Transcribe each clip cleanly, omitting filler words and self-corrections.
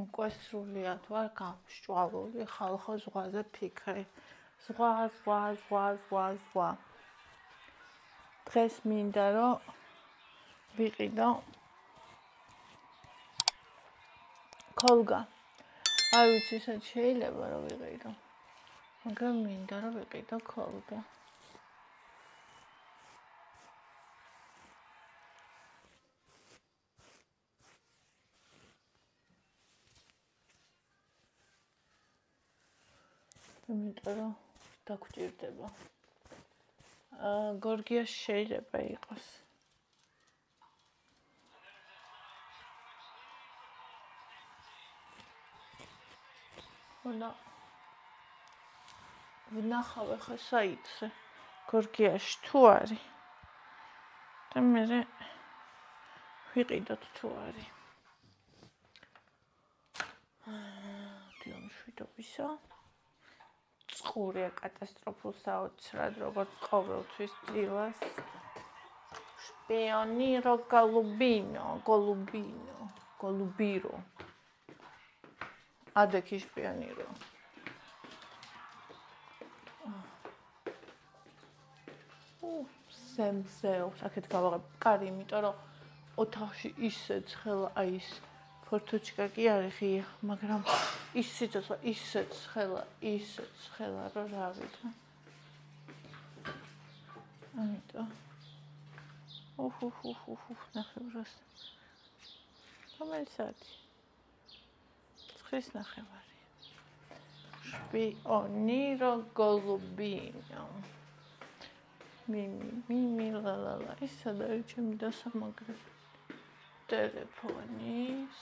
უკვე სრულიად ვარ გამსჭვალული ხალხო ზღვაზე ფიქრი. ზღვა. დღეს მინდა რომ ვიყიდო კოლგა. არ ვიცი ისე შეიძლება რომ ვიყიდო. მაგრამ მინდა რომ ვიყიდო კოლგა. იმიტომ რომ დაგჭირდება. გორგია შეიძლება იყოს. ვნახავ ახლა საიტზე გორგიაში თუ არის და მე ვიყიდოთ თუ არის. დილამშვიდობისა. წყურია კატასტროფულ საოცრად, როგორც ყოველთვის დილას. Špioniro golubiro. Adeki špioniro. Semseo, აქეთ გავაღებ კარი, იმიტომ რომ ოთახში ისე ცხელა, აი ის ფორთუჩკა კი არის ღია, მაგრამ ის სიცოცხლე ისე ცხელა, რომ რა ვიცი. ამიტომ ნახევ რას. რომელი საათი? 9:09. Špioniro golubino. Mimi la. ის სადაა ჩემი დასამაგრე ტელეფონის.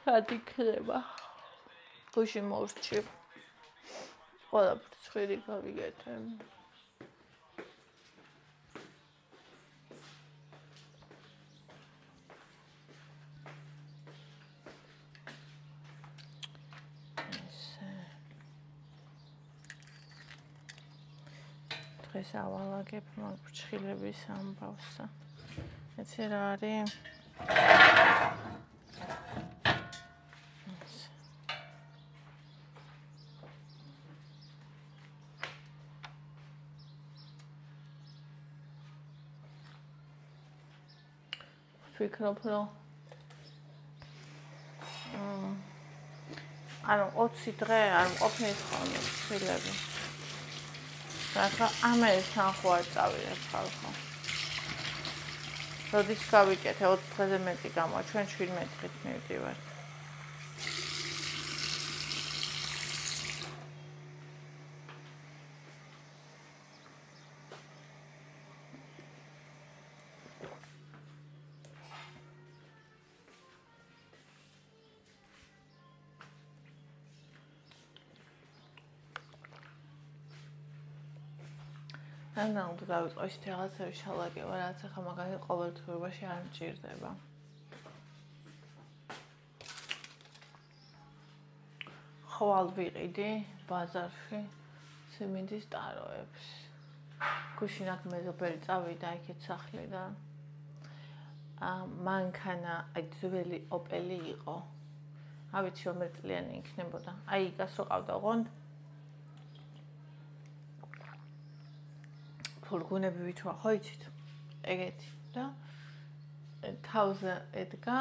საათი ხდება. გუში მოვსჭი. ყველაფერს ხვირი გავიგეთე. დღეს ავალაგებ მაგ ფრჩხილების ამბავსა. ეცი რა არის? ვფიქრობ, რომ ანუ 20 დღე არ მყოფნის ხოლმე ფრჩხილები. ახლა ამერთან ხო არ წავიდეთ ხალხო. როდის გავიკეთე 20 დღეზე მეტი გამოვა, ჩვენ 17 დღით მივდივართ. და უნდა დავიწყო ისეთი რაღაცები შალაკება, რაც ახლა მაგალითად ყოველდღიურობაში არ მჭირდება. ხვალ ვიყიდი ბაზარში სიმინდის ტაროებს. გუშინ აქ მეზობელი წავიდა იქეთ სახლიდან. მანქანა ძველი ოპელი იყო. არ ვიცი რომელი წლიანი იქნებოდა. აი იგას რო ყავდა ოღონდ ფურგონები ვითვა, ხო იცით? ეგეთი და თავზე ედგა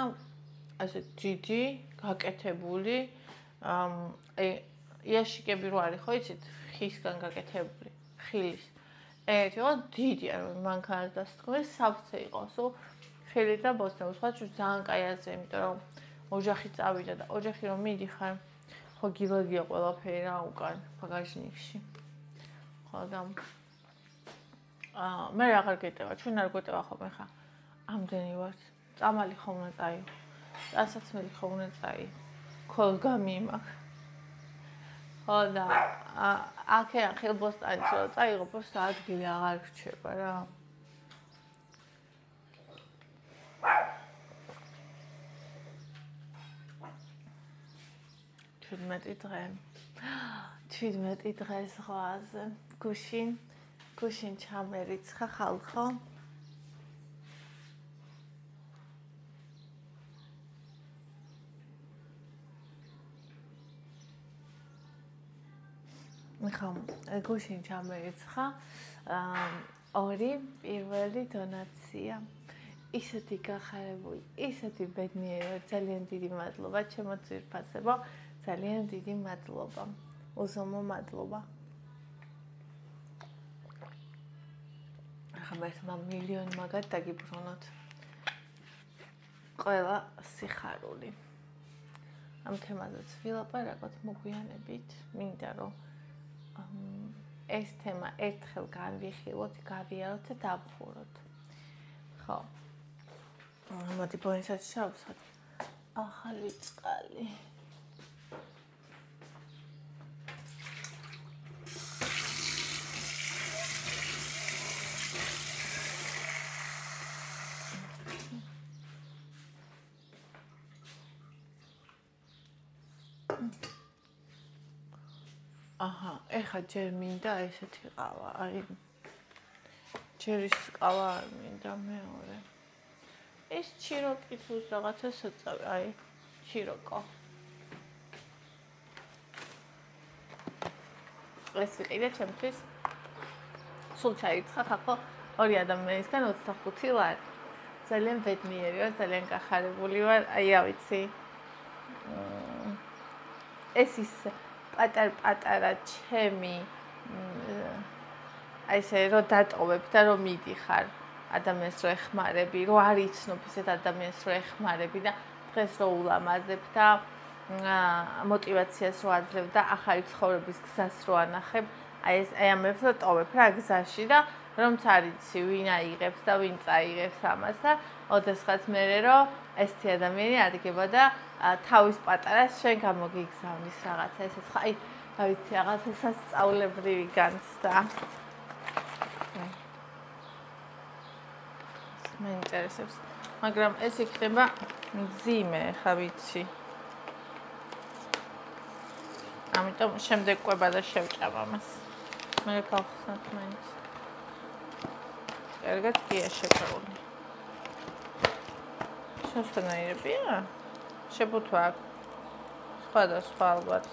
ასე ჯიჯი გაკეთებული იაშიკები რო არის, ხო იცით? ხისგან გაკეთებული, ხილის. ეგეთი იყო დიდი, რომ მანქანას დასთქმეს, სავცე იყო, სულ ხილი და ბოსტნე. უცხოეთ ძალიან კაი აზრი, იმიტომ რომ ოჯახი წავიდა და ოჯახი რომ მიდიხარ, ხო გილაგია ყველაფერი რა უკან ბაგაჟნიკში. ხო და მე აღარ გეტევა, ჩვენ არ გვეტევა ხოლმე ხა. ამდენი ვართ. წამალი ხომ უნდა წაიღო. დასაცმელი ხომ უნდა წაიღო. კოლგა მიმაქ. ხო და აქედან ხელბოსტანიც რო წაიღო, просто ადგილი აღარ რჩება რა. ჩვიდმეტი დღე ზღვაზე. გუშინ ჩამერიცხა ხალხო. ხო, გუშინ ჩამერიცხა ორი პირველი დონაცია. ისეთი გახარებული, ისეთი ბედნიერი, ძალიან დიდი მადლობა ჩემო ძვირფასებო, ძალიან დიდი მადლობა. უზომო მადლობა. ახლა ერთმა მილიონი მაგათ დაგიბრუნოთ. ყველა სიხარული. ამ თემაზეც ვილაპარაკოთ მოგვიანებით, მინდა რომ ეს თემა ერთხელ განვიხილოთ, გავიაროთ და დავხუროთ. ხო. მოდი ბონისად შევსვათ. ახალი წყალი. აჰა, ეხა ჯერ მინდა ესეთი ყავა, აი ჯერ ის ყავა არ მინდა მეორე. ეს ჩიროკითუს რაღაცა საწავი, აი ჩიროკო. ეს იყიდა ჩემთვის. სულ ჩაირცხა ხახო ორი ადამიანისგან 25 ლარი. ძალიან ბედნიერი ვარ, ძალიან გახარებული ვარ, აი რა ვიცი. ეს ის პატარ-პატარა ჩემი აი ესე რომ დატოვებ და რომ მიდიხარ ადამიანს რო ეხმარები, რო არ იცნობ ისეთ ადამიანს რო ეხმარები და დღეს რო ულამაზებ და მოტივაციას რო აძლევ და ახალი ცხოვრების გზას რო ანახებ, აი ამებს რო ტოვებ რა გზაში და რომც არ იცი ვინ აიღებს და ვინ წაიღებს ამას და ოდესღაც მერე რომ ესეთი ადამიანი ადგება და თავის პატარას შენ გამოგიგზავნის რაღაცა ესეც ხო აი რა ვიცი რაღაცა სასწაულებრივი განცდა. მეინტერესებს, მაგრამ ეს იქნება მძიმე, ხა ვიცი. ამიტომ შემდეგ ყვება და შევჭამ ამას. მე გავხსნათ მაინც. კარგად გია შეფარული. შესაძლოა შებუთვა აქვს. სხვადასხვა ალბათ.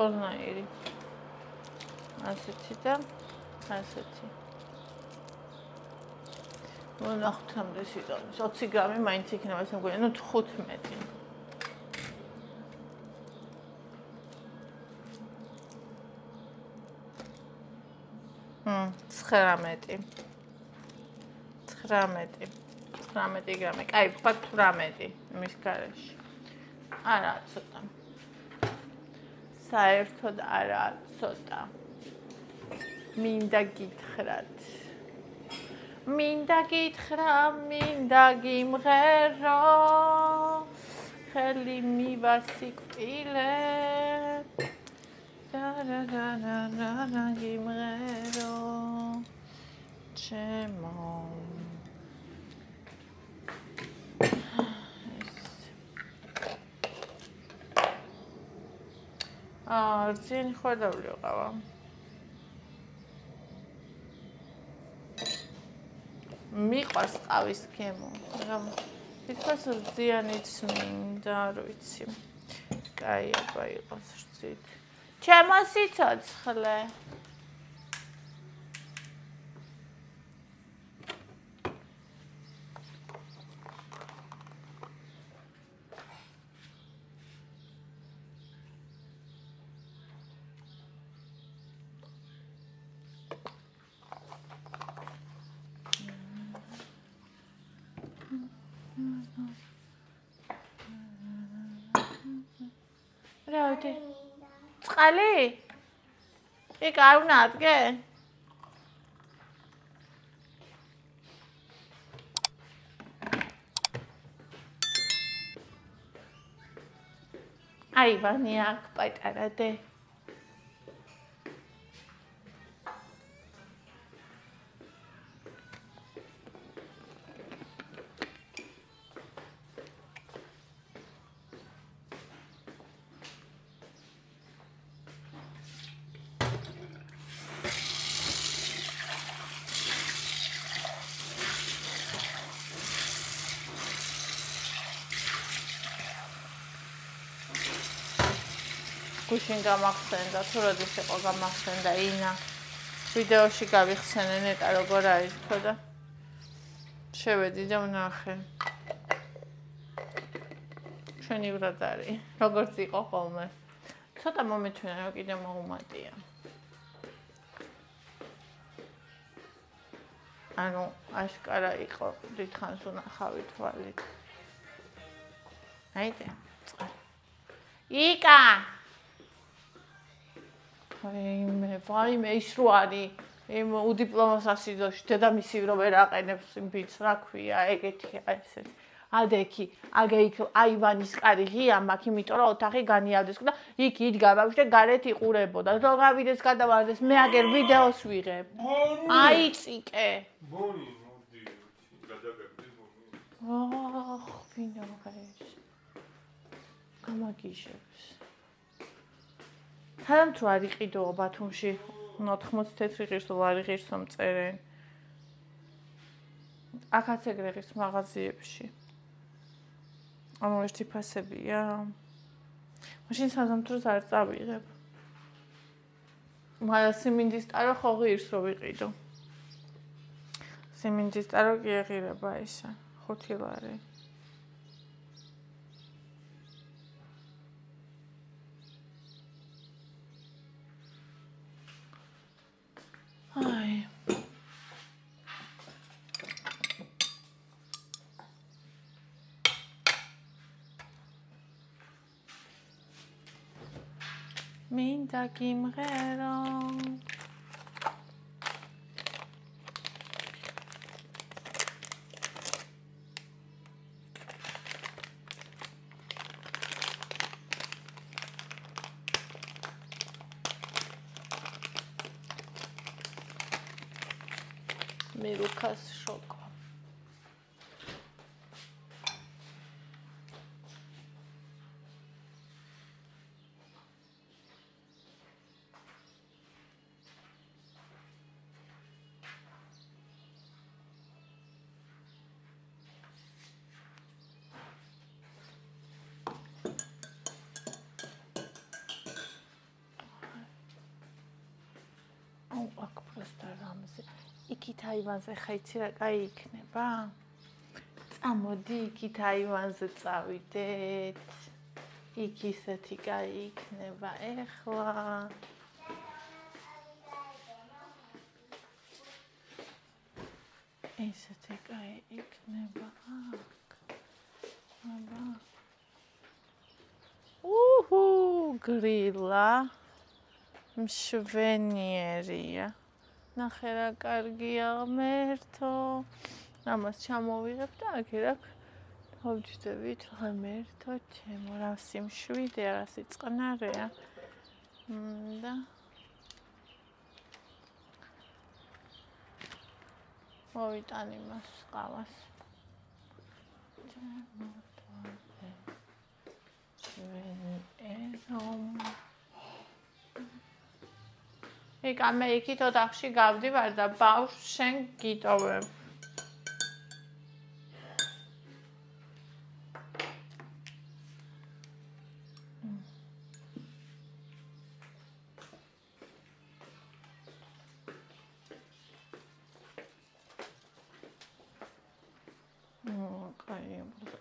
ორნაირი. ასეთი და ასეთი. ნახოთ რამდენი სიტყვის 20 გრამი მაინც იქნება ეს მგონია, ნუ 15. მ 19 გრამი. კაი, ვთქვათ 18 მის გარეშე. არა, ცოტა. საერთოდ არა, ცოტა. მინდა გითხრათ. მინდა გიმღერო. ხელი მივასიკვდილე. და გიმღერო. ჩემო ძენი ხვედავლი ყავა. მიყვარს ყავის გემო, მაგრამ თითქოს რძიანიც მინდა, არ ვიცი. კაი, აბა იყოს რძით. ჩემო სიცოცხლე. რაოდი? წყალი? იქ არ უნდა ადგენ? აივანი აქ პატარა დე. გუშინ გამახსენდა, თუ როდის იყო გამახსენდა ინა. ვიდეოში გავიხსენე ნეტა როგორ არის თქო და შევედი და ვნახე. ჩვენი ვრად არის, როგორც იყო ხოლმე. ცოტა მომეჩვენა, რომ კიდე მოუმატია. ანუ აშკარა იყო დიდხანს უნახავი თვალით. აიდე. იკა! ვაიმე ის რო არის იმ უდიპლომოს ასიზოში დედამისი რო ვერ აყენებს იმ ბიჭს რა ქვია ეგეთია ესეც ადექი აგე იქ აივანის კარი ღია მაქვს იმიტომ რომ ოთახი განიავდეს და იქ იდგა ბავშვი და გარეთ იყურებოდა რო გავიდეს გადავარდეს მე აგერ ვიდეოს ვიღებ აიწიკე ბონი მოდი გადაგაგდე ბონი ოხ ვინაღეს გამაგიშებს თამ თუ არ იყიდო ბათუმში 80 თეთრი ღირსო ლარი ღირსო მწერენ აქაც ეგრე ღირს მაღაზიებში ანუ ერთი ფასებია მაშინ საზამთროს არ წავიღებ მაგრამ სიმინდის ტარო ხო ღირს რო ვიყიდო სიმინდის ტარო კი ეღირება ისა 5 ლარი აი მინდა გიმღერო მირუქას შოკო აქ პროსტა რამზე იქით აივანზე ხაიცი რა კაი იქნება? წამოდი იქით აივანზე წავიდეთ. იქ ისეთი კაი იქნება ეხლა. ისეთი კაი იქნება აქ. აბა. გრილა. მშვენიერია. ნახე რა კარგია ღმერთო. ამას ჩამოვიღებ და აქ დავჯდებით ღმერთო ჩემო რა სიმშვიდეა რა სიწყნარეა. და მოვიტანი მას ყავას. მე იქით ოთახში გავდივარ და ბავშვს შენ გიტოვებ.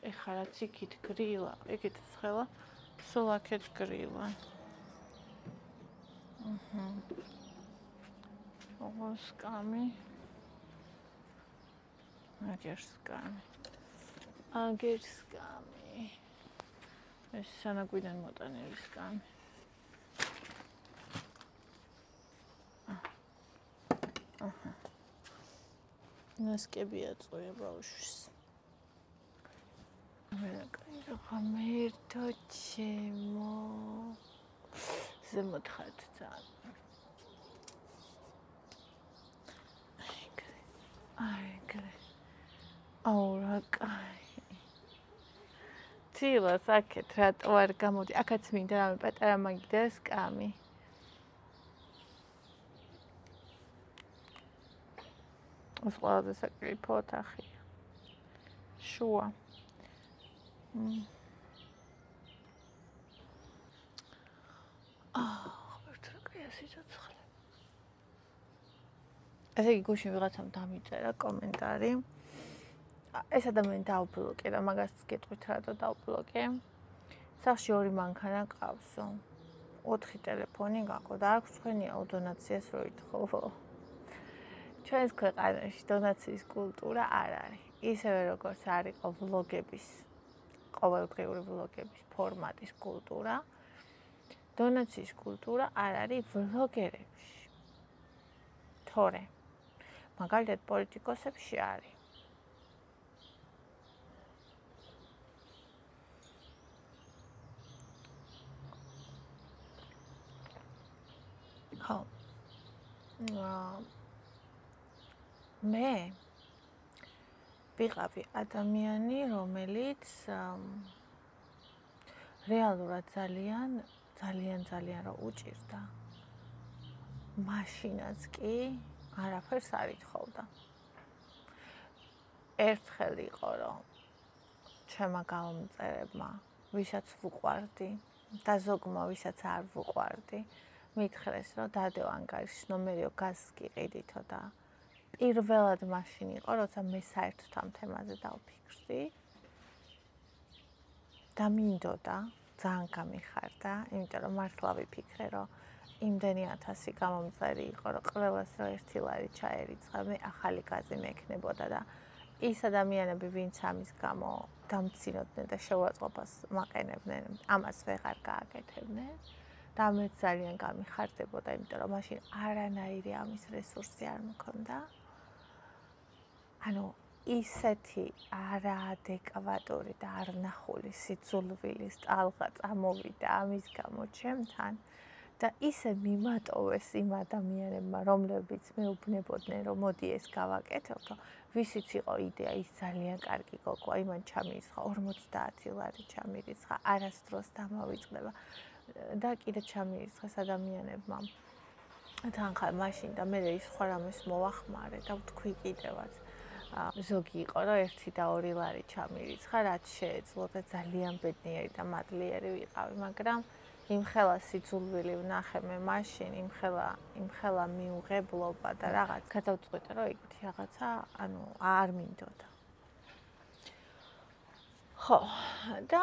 ეხლა რაც იქით გრილა, იქით ცხელა, სულ აქეთ გრილა. Сками. Агерсками. ეს სანაგვიდან მოტანილი სკამი. ნასკები აწყვია ბავშვს. ღმერთო ჩემო. ზემოთ ხართ ძალიან. აუ რა კაი. ცილა საკეთ რატო არ გამოდი? აქაც მინდა რამე პატარა მაგდეს კამი. ეს ყველაზე საკრიფო ოთახია. შუა. ესე იგი გუშინ ვიღაცამ დამიწერა კომენტარი. ეს ადამიანი დაუბლოკე და მაგას გეტყვით რატო დაუბლოკე. სახში 2 მანქანა ყავსო. 4 ტელეფონი გაყო და აქვს თქვენია დონაციას რო ითხოვო. ჩვენს ქვეყანაში დონაციის კულტურა არ არის. ისევე როგორც არ იყო ვლოგების, ყოველდღიური ვლოგების ფორმატის კულტურა, დონაციის კულტურა არ არის ვლოგერებში. თორე მაგალითად პოლიტიკოსებში არის. ხო. მე ვიყავი ადამიანი, რომელიც რეალურად ძალიან რო უჭირდა. მაშინაც კი არაფერს არ ითხოვდა. ერთხელ იყო, რომ ჩემმა გამომწერებმა, ვისაც ვუყვარდი და ზოგმა, ვისაც არ ვუყვარდი, მითხრეს, რომ დადო ანგარიშის ნომერიო გაზს გიყიდითო და პირველად მაშინ იყო, როცა მე საერთოდ ამ თემაზე დავფიქრდი და მინდოდა, ძალიან გამიხარდა, იმიტომ რომ მართლა ვიფიქრე, რომ იმდენი 1000 გამომწერი იყო, რომ ყველას რო 1 ლარი ჩაერიცხა, მე ახალი გაზი მექნებოდა და ის ადამიანები, ვინც ამის გამო დამცინოდნენ და შევაწყობას მაყენებდნენ, ამას ვეღარ გააკეთებდნენ. და მე ძალიან გამიხარდებოდა, იმიტომ რომ მაშინ არანაირი ამის რესურსი არ მქონდა. ანუ ისეთი არაადეკვატური და არნახული სიძულვილის ტალღა წამოვიდა ამის გამო ჩემთან და ისე მიმატოვეს იმ ადამიანებმა, რომლებიც მეუბნებოდნენ, რომ მოდი ეს გავაკეთებთ, ვისიც იყო იდეა, ის ძალიან კარგი გოგო, აი მან ჩამირიცხა 50 ლარი ჩამირიცხა, არასდროს დამავიწყდება. და კიდე ჩამირიცხეს ადამიანებმა თანხა მაშინ და მე ის სხვა რამეს მოვახმარე და ვთქვი კიდევაც ზოგი იყო რომ 1 და 2 ლარი ჩამირიცხა რაც შეეძლო და ძალიან ბედნიერი და მადლიერი ვიყავი მაგრამ იმხელა სიძულვილი ვნახე მე მაშინ იმხელა მიუღებლობა და რაღაც გადავწყვიტე რომ იგივე რაღაცა ანუ არ მინდოდა ხო და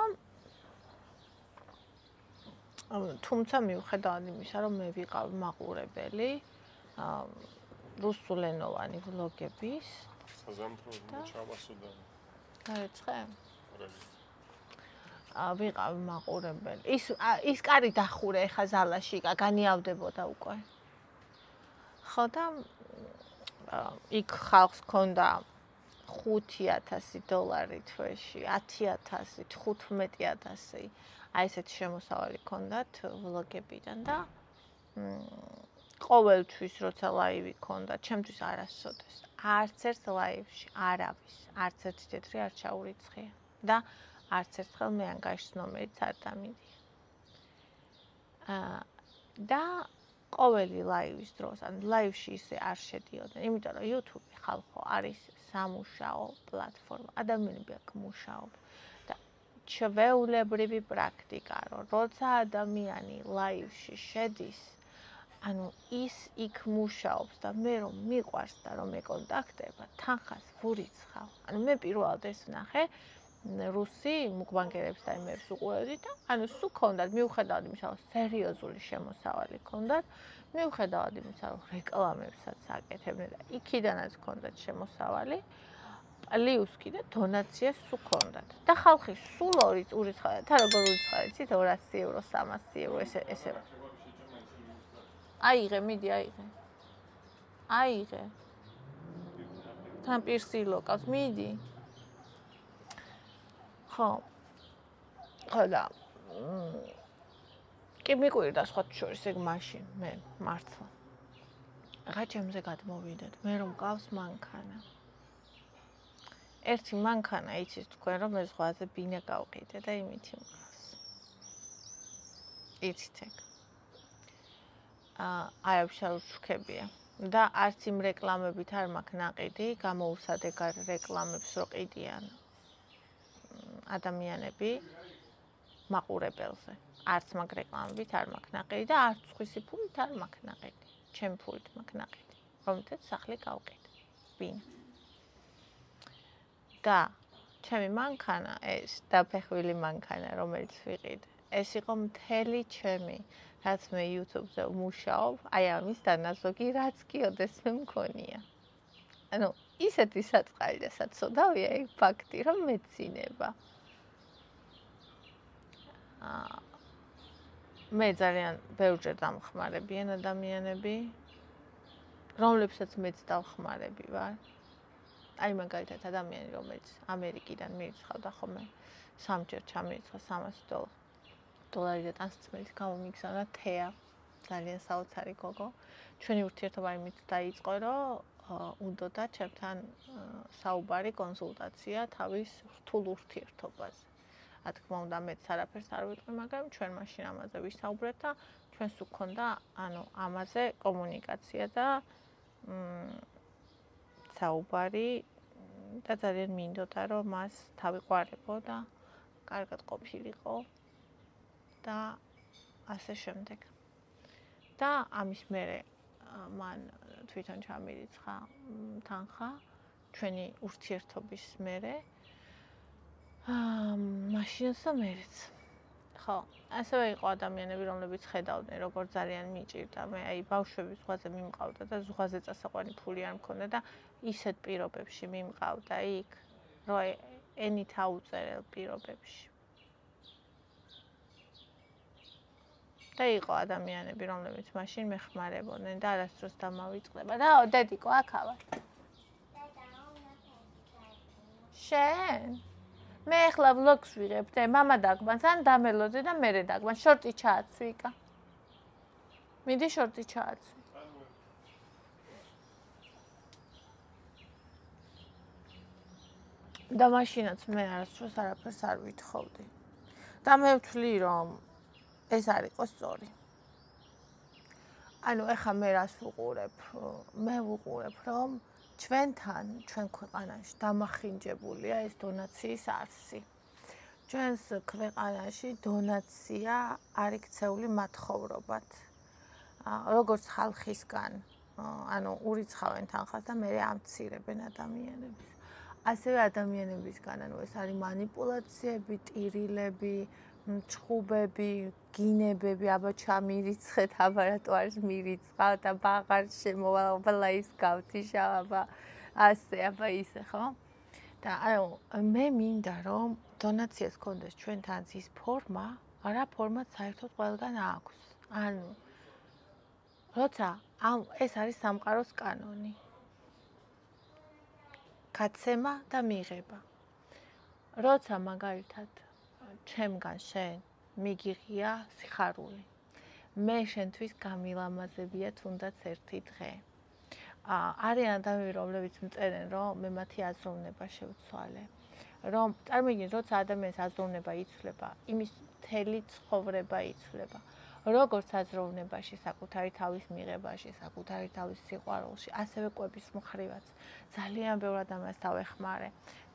თუმცა მიუხედავად იმისა, რომ მე ვიყავი მაყურებელი რუსულენოვანი ვლოგების საზამთროა ჩავასუდან. გარეცხე? ვიყავი მაყურებელი. ის კარი დახურე ხა ზალაში, განიავდებოდა უკვე. ხო და იქ ხალხს ქონდა $5,000 თვეში, $10,000, $15,000 აი ესეთი შემოსავალი ქონდათ ვლოგებიდან და ყოველთვის როცა ლაივი ქონდა, ჩემთვის არასოდეს. არც ერთ ლაივში არავის, არც ერთი თეთრი არ ჩაურიცხია და არც ერთხელ მე ანგარიშის ნომერიც არ დამიდია. და ყოველი ლაივის დროს, ან ლაივში ისე არ შედიოდნენ, იმიტომ რომ YouTube ხალხო არის სამუშაო პლატფორმა. ადამიანები აქ მუშაობენ. ჩვეულებრივი პრაქტიკა, რომ როცა ადამიანი ლაივში შედის, ანუ ის იქ მუშაობს და მე რომ მიყვარს და რომ მეკონტაქტება, თანხას ვურიცხავ. ანუ მე პირველად ეს ვნახე რუსი მუკბანგერებს და იმებს უყურებდი და ანუ სულ ქონდათ მიუხედავად იმისა, რომ სერიოზული შემოსავალი ქონდათ, მიუხედავად იმისა, რომ რეკლამებსაც აკეთებდნენ და იქიდანაც ქონდათ შემოსავალი. პლიუს კიდე დონაციას უქონდათ და ხალხი სულ ორი ურიცხავდა და როგორ ურიცხავდა იცით 200 ევრო 300 ევრო ესე აიღე მიდი აიღე თან პირსი ლოკავს მიდი ხო და კი მიკვირდა სხვა შორის ეგ მაშინ მე მართლა რა ჩემზე გადმოვიდეთ მე რომ გავს მანქანა ერთი მანქანა იცით თქვენ რომ მე ზღვაზე ბინა გავყიდე და იმითი მყავს. იცით ეგ. აიებში არ ვშუქებია და არც იმ რეკლამებით არ მაქვს ნაყიდი, გამოუსადე რეკლამებს რო ყიდიან ადამიანები მაყურებელზე. არც მაგ რეკლამებით არ მაქვს ნაყიდი და არც სხვისი ფულით არ მაქვს ნაყიდი. ჩემი ფულით მაქვს ნაყიდი. რომელთაც სახლი გავყიდე. ვინ? და ჩემი მანქანა ეს დაფეხვილი მანქანა რომელიც ვიყიდე ეს იყო მთელი ჩემი რაც მე YouTube-ზე ვმუშაობ აი ამის დანაზოგი რაც კი ოდესმე მქონია ანუ ისეთი საწყარი და საცოდავია ეგ ფაქტი რომ მეცინება მე ძალიან ბევრჯერ დამხმარებიან ადამიანები რომლებსაც მეც დავხმარები ვარ აი მაგალითად ადამიანი რომელიც ამერიკიდან მირიცხავდა ხოლმე სამჯერ ჩამირიცხა $300 და ტანსაცმელის გამო მიგზავნა თეა ძალიან საოცარი გოგო ჩვენი ურთიერთობა იმით დაიწყო რომ უნდოდა ჩემთან საუბარი კონსულტაცია თავის რთულ ურთიერთობაზე რა თქმა უნდა მეც არაფერს არ ვიტყვი მაგრამ ჩვენ მაშინ ამაზე ვისაუბრეთ და ჩვენს უქონდა ანუ ამაზე კომუნიკაცია და საუბარი და ძალიან მინდოდა რომ მას თავიყვარებო და კარგად ყოფილიყო და ასე შემდეგ. და ამის მერე მან თვითონ ჩამირიცხა თანხა ჩვენი ურთიერთობის მერე. მაშინაც და მერეც. ხო, ასევე იყო ადამიანები, რომლებიც ხედავდნენ, როგორ ძალიან მიჭირდა. მე აი ბავშვების ზღვაზე მიმყავდა და ზღვაზე წასაყვანი ფული არ მქონდა და ისეთ პირობებში მიმყავდა იქ, რომ ენით აუწერელ პირობებში. და იყო ადამიანები, რომლებიც მაშინ მეხმარებოდნენ და არასდროს დამავიწყდება. რაო, დედიკო, აქავა. შენ? მე ახლა ვლოგს ვიღებ და მამა დაგბანს, ან დამელოდე და მერე დაგბანს. შორტი ჩააცვი იკა. მიდი შორტი ჩააცვი. და მაშინაც მე არასდროს არაფერს არ ვითხოვდი. და მე ვთვლი რომ ეს არ იყო სწორი. ანუ ეხა მე რას ვუყურებ? მე ვუყურებ რომ ჩვენთან, ჩვენ ქვეყანაში დამახინჯებულია ეს დონაციის არსი. ჩვენს ქვეყანაში დონაცია არ იქცეული მათხოვრობად. როგორც ხალხისგან, ანუ ურიცხავენ თანხას და მერე ამცირებენ ადამიანებს. ასევე ადამიანებისგან, ანუ ეს არის მანიპულაციები, ტირილები, ჩხუბები, გინებები, აბა ჩამირიცხეთ, აბა რატო არ მირიცხავ და ბაღარ შემოვალ ის გავთიშავ, ასე, აბა ისე, ხო? და ანუ მე მინდა რომ დონაციას კონდეს ჩვენთან ის ფორმა, არა ფორმაც საერთოდ ყველგან აქვს. ანუ როცა ეს არის სამყაროს კანონი. გაცემა და მიღება. როცა მაგალითად ჩემგან შენ მიგიღია სიხარული. მე შენთვის გამილამაზებია თუნდაც ერთი დღე. არიან ადამიანები, რომლებიც მწერენ, რომ მე მათი აზროვნება შევცვალე. რომ წარმოგიდგენთ, როცა ადამიანის აზროვნება იცვლება, იმის მთელი ცხოვრება იცვლება. როგორც აზროვნებაში, საკუთარი თავის მიღებაში, საკუთარი თავის სიყვარულში, ასევე კვების მხრივაც. ძალიან ბევრ ადამიანს დავეხმარე.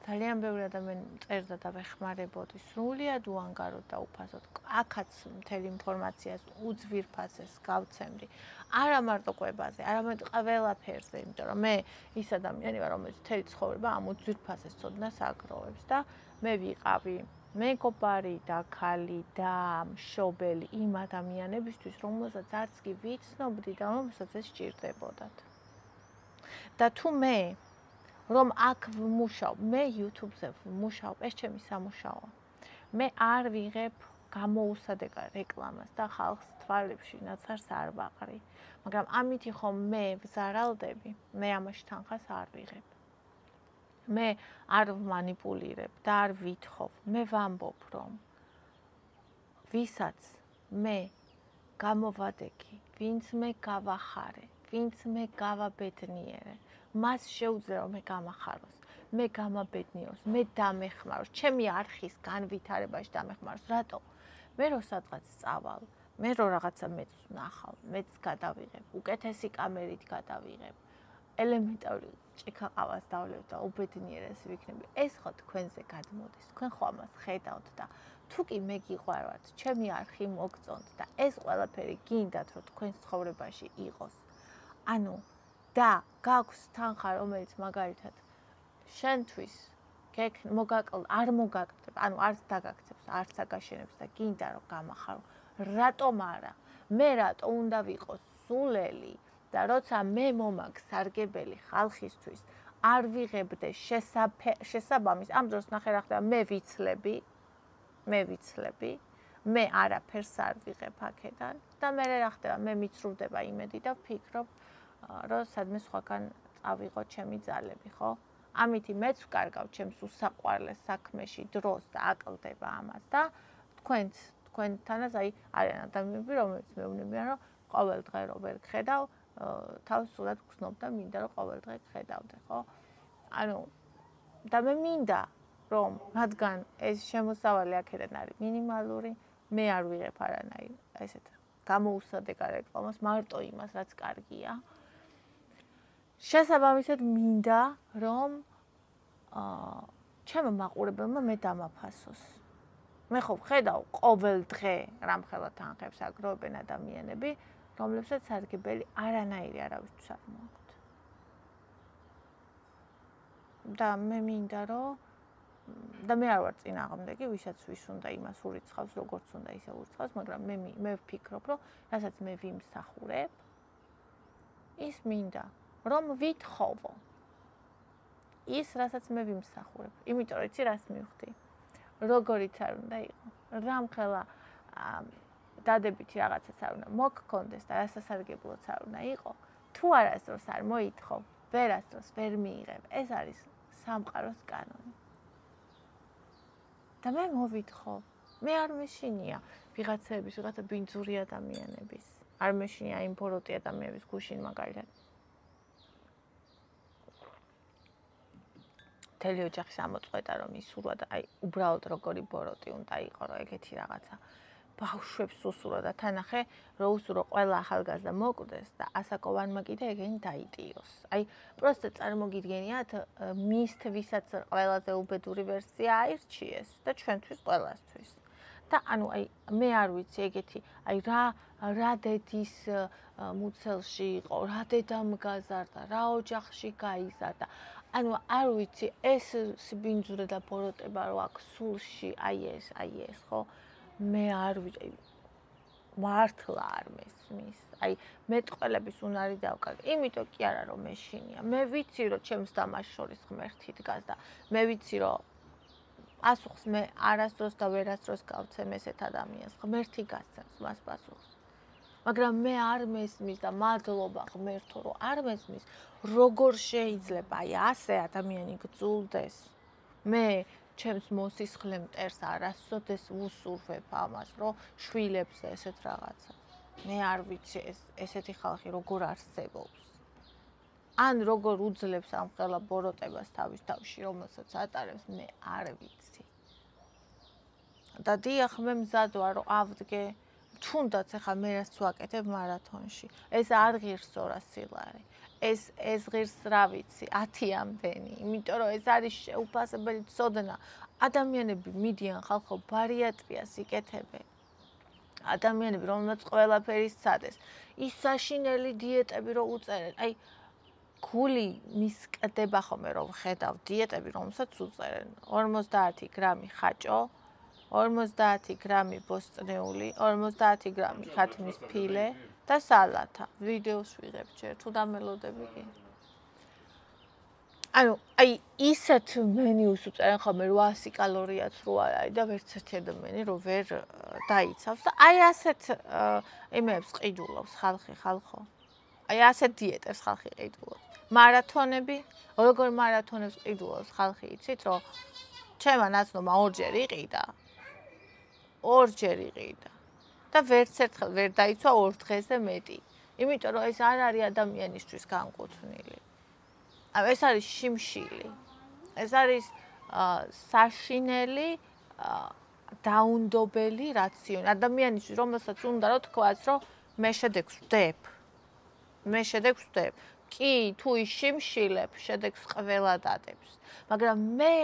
ძალიან ბევრი ადამიანი წერდა და ვეხმარებოდი სრულიად უანგაროდ და უფასოდ. აქაც მთელი ინფორმაციას უძვირფასეს გავცემდი. არა მარტო კვებაზე, არამედ ყველაფერზე, იმიტომ რომ მე ის ადამიანი ვარ, რომელიც მთელი ცხოვრება ამ უძვირფასეს ცოდნას აგროვებს და მე ვიყავი მეგობარი და ქალი და მშობელი იმ ადამიანებისთვის, რომელსაც არც კი ვიცნობდი და რომელსაც ეს სჭირდებოდათ. და თუ მე რომ აქ ვმუშაობ, მე YouTube-ზე ვმუშაობ, ეს ჩემი სამუშაოა. მე არ ვიღებ გამოუსადეგარ რეკლამას და ხალხს თვალებში ნაცარს არ ვაყრი. მაგრამ ამითი ხომ მე ვზარალდები, მე ამაში თანხას არ ვიღებ. მე არ ვმანიპულირებ და არ ვითხოვ. მე ვამბობ, რომ ვისაც მე გამოვადექი, ვინც მე გავახარე, ვინც მე გავაბედნიერე, მას შეუძლია რომ მე გამახაროს, მე გამაბედნიეროს, მე დამეხმაროს, ჩემი არხის განვითარებაში დამეხმაროს. რატო? მე რო სადღაც წავალ, მე რო რაღაცა მეც ვნახავ, მეც გადავიღებ, უკეთესი კამერით გადავიღებ, ელემენტარული ჭიქაყავას დავლევ და უბედნიერესი ვიქნები. ეს ხო თქვენზე გადმოდის, თქვენ ხო ამას ხედავთ და თუ კი მე გიყვარვათ, ჩემი არხი მოგწონთ და ეს ყველაფერი გინდათ რომ თქვენს ცხოვრებაში იყოს. ანუ და გაქვს თანხა, რომელიც მაგალითად შენთვის არ მოგაკეთებ, ანუ არც დაგაქცევს, არც აგაშენებს და გინდა რომ გამახარო. რატომ არა? მე რატო უნდა ვიყოს სულელი და როცა მე მომაგ სარგებელი ხალხისთვის არ ვიღებდე შესაბამის, ამ დროს ნახე რა ხდება, მე ვიცლები, მე არაფერს არ ვიღებ აქედან და მე რა ხდება, მე მიცრუდება იმედი და ვფიქრობ, რომ სადმე სხვაგან წავიღო ჩემი ძალები, ხო? ამითი მეც ვკარგავ ჩემს უსაყვარლეს საქმეში დროს და აკლდება ამას და თქვენთანაც არიან ადამიანები, რომლებიც მეუბნებიან, რომ ყოველ დღე რო ვერ გხედავ, თავს სულად გრძნობ და მინდა რომ ყოველ დღე გხედავდე, ხო? ანუ და მე მინდა რომ რადგან ეს შემოსავალი აქედან არის მინიმალური, მე არ ვიღებ არანაირ ესეთ გამოუსადეგ რეკლამას, მარტო იმას, რაც კარგია. შესაბამისად მინდა რომ ჩემო მაყურებელმა მე დამაფასოს. მე ხო ვხედავ ყოველ დღე რამხელა თანხებს აგროვებენ ადამიანები, რომლებსაც სარგებელი არანაირი არავისთვის არ მოაქვთ. და მე მინდა რომ და მე არ ვარ წინააღმდეგი, ვისაც ვის უნდა იმას ურიცხავს, როგორც უნდა ისე ურიცხავს, მაგრამ მე ვფიქრობ, რომ რასაც მე ვიმსახურებ, ის მინდა რომ ვითხოვო. ის რასაც მე ვიმსახურებ. იმიტომ რომ იცი რას მივხვდი? როგორიც არ უნდა იყო. რამხელა დადებითი რაღაცას არ უნდა მოგქონდეს და სასარგებლოც არ უნდა იყო. თუ არასდროს არ მოითხოვ, ვერასდროს ვერ მიიღებ. ეს არის სამყაროს კანონი. და მე მოვითხოვ. მე არ მეშინია ვიღაცა ბინძური ადამიანების. არ მეშინია იმ ბოროტი ადამიანების გუშინ მაგალითად. მთელი ოჯახის ამოწყვეტა რომ ისურვა და უბრალოდ როგორი ბოროტი უნდა იყო რომ ეგეთი რაღაცა ბავშვებს უსურვა და თანახე რომ უსურო ყველა ახალგაზრდა მოკვდეს და ასაკოვანმა კიდე ეგენი დაიტიროს. პროსტო წარმოგიდგენიათ მისთ ვისაც ყველაზე უბედური ვერსია აირჩიეს და ჩვენთვის ყველასთვის. და ანუ მე არ ვიცი ეგეთი რა დედის მუცელში იყო, რა დედამ გაზარდა, რა ოჯახში გაიზარდა. ანუ არ ვიცი ეს სიბინძურე და ბოროტება რო აქვს სულში, ეს ხო? მე არ ვიცი მართლა არ მესმის. მეტყველების უნარი დავკარგე. იმიტომ კი არა რომ მეშინია. მე ვიცი რომ ჩემს დამას შორის ღმერთი დგას და მე ვიცი რომ პასუხს მე არასდროს და ვერასდროს გავცემ ესეთ ადამიანს. ღმერთი გასცემს მას პასუხს. მაგრამ მე არ მესმის და მადლობა ღმერთო რომ არ მესმის. როგორ შეიძლება ასე ადამიანი გძულდეს? მე ჩემს მოსისხლე მტერს არასოდეს ვუსურვებ ამას, რომ შვილებს ესეთ რაღაცა. მე არ ვიცი ესეთი ხალხი როგორ არსებობს. ან როგორ უძლებს ამ ყველა ბოროტებას თავის თავში, რომელსაც ატარებს, მე არ ვიცი. და დიახ, მე მზად ვარ, რომ ავდგე, თუნდაც ახლა მე რაც ვაკეთებ მარათონში. ეს არ ღირს 200 ლარი. ეს ღირს რა ვიცი, 10-მდენი, იმიტომ რომ ეს არის შეუფასებელი ცოდნა. ადამიანები მიდიან ხალხო ბარიატრიას იკეთებენ. ადამიანები, რომელმაც ყველაფერი სცადეს. ის საშინელი დიეტები რო უწერენ, გული მისკდება ხოლმე რომ ხედავ დიეტები, რომელსაც უწერენ. 50 გრამი ხაჭო, 50 გრამი ბოსტნეული, 50 გრამი ქათმის ფილე და სალათა. ვიდეოს ვიღებ ჯერ, თუ დამელოდები კი. ანუ ისეთ მენიუს უწერენ ხოლმე 800 კალორიაც რო არ არის და ვერც ერთი ადამიანი რო ვერ დაიცავს და ასეთ იმებს ყიდულობს ხალხო. ასეთ დიეტებს ხალხი ყიდულობს. მარათონები, როგორ მარათონებს ყიდულობს ხალხი, იცით რომ ჩემა ნაცნობა ორჯერ იყიდა და ვერც ერთხელ ვერ დაიცვა 2 დღეზე მეტი. იმიტომ რომ ეს არ არის ადამიანისთვის განკუთვნილი. ეს არის შიმშილი. ეს არის საშინელი დაუნდობელი რაციონი. ადამიანისთვის, რომელსაც უნდა რომ თქვას, რომ მე შედეგს ვდებ. კი, თუ ის შიმშილებ, შედეგს ყველა დადებს. მაგრამ მე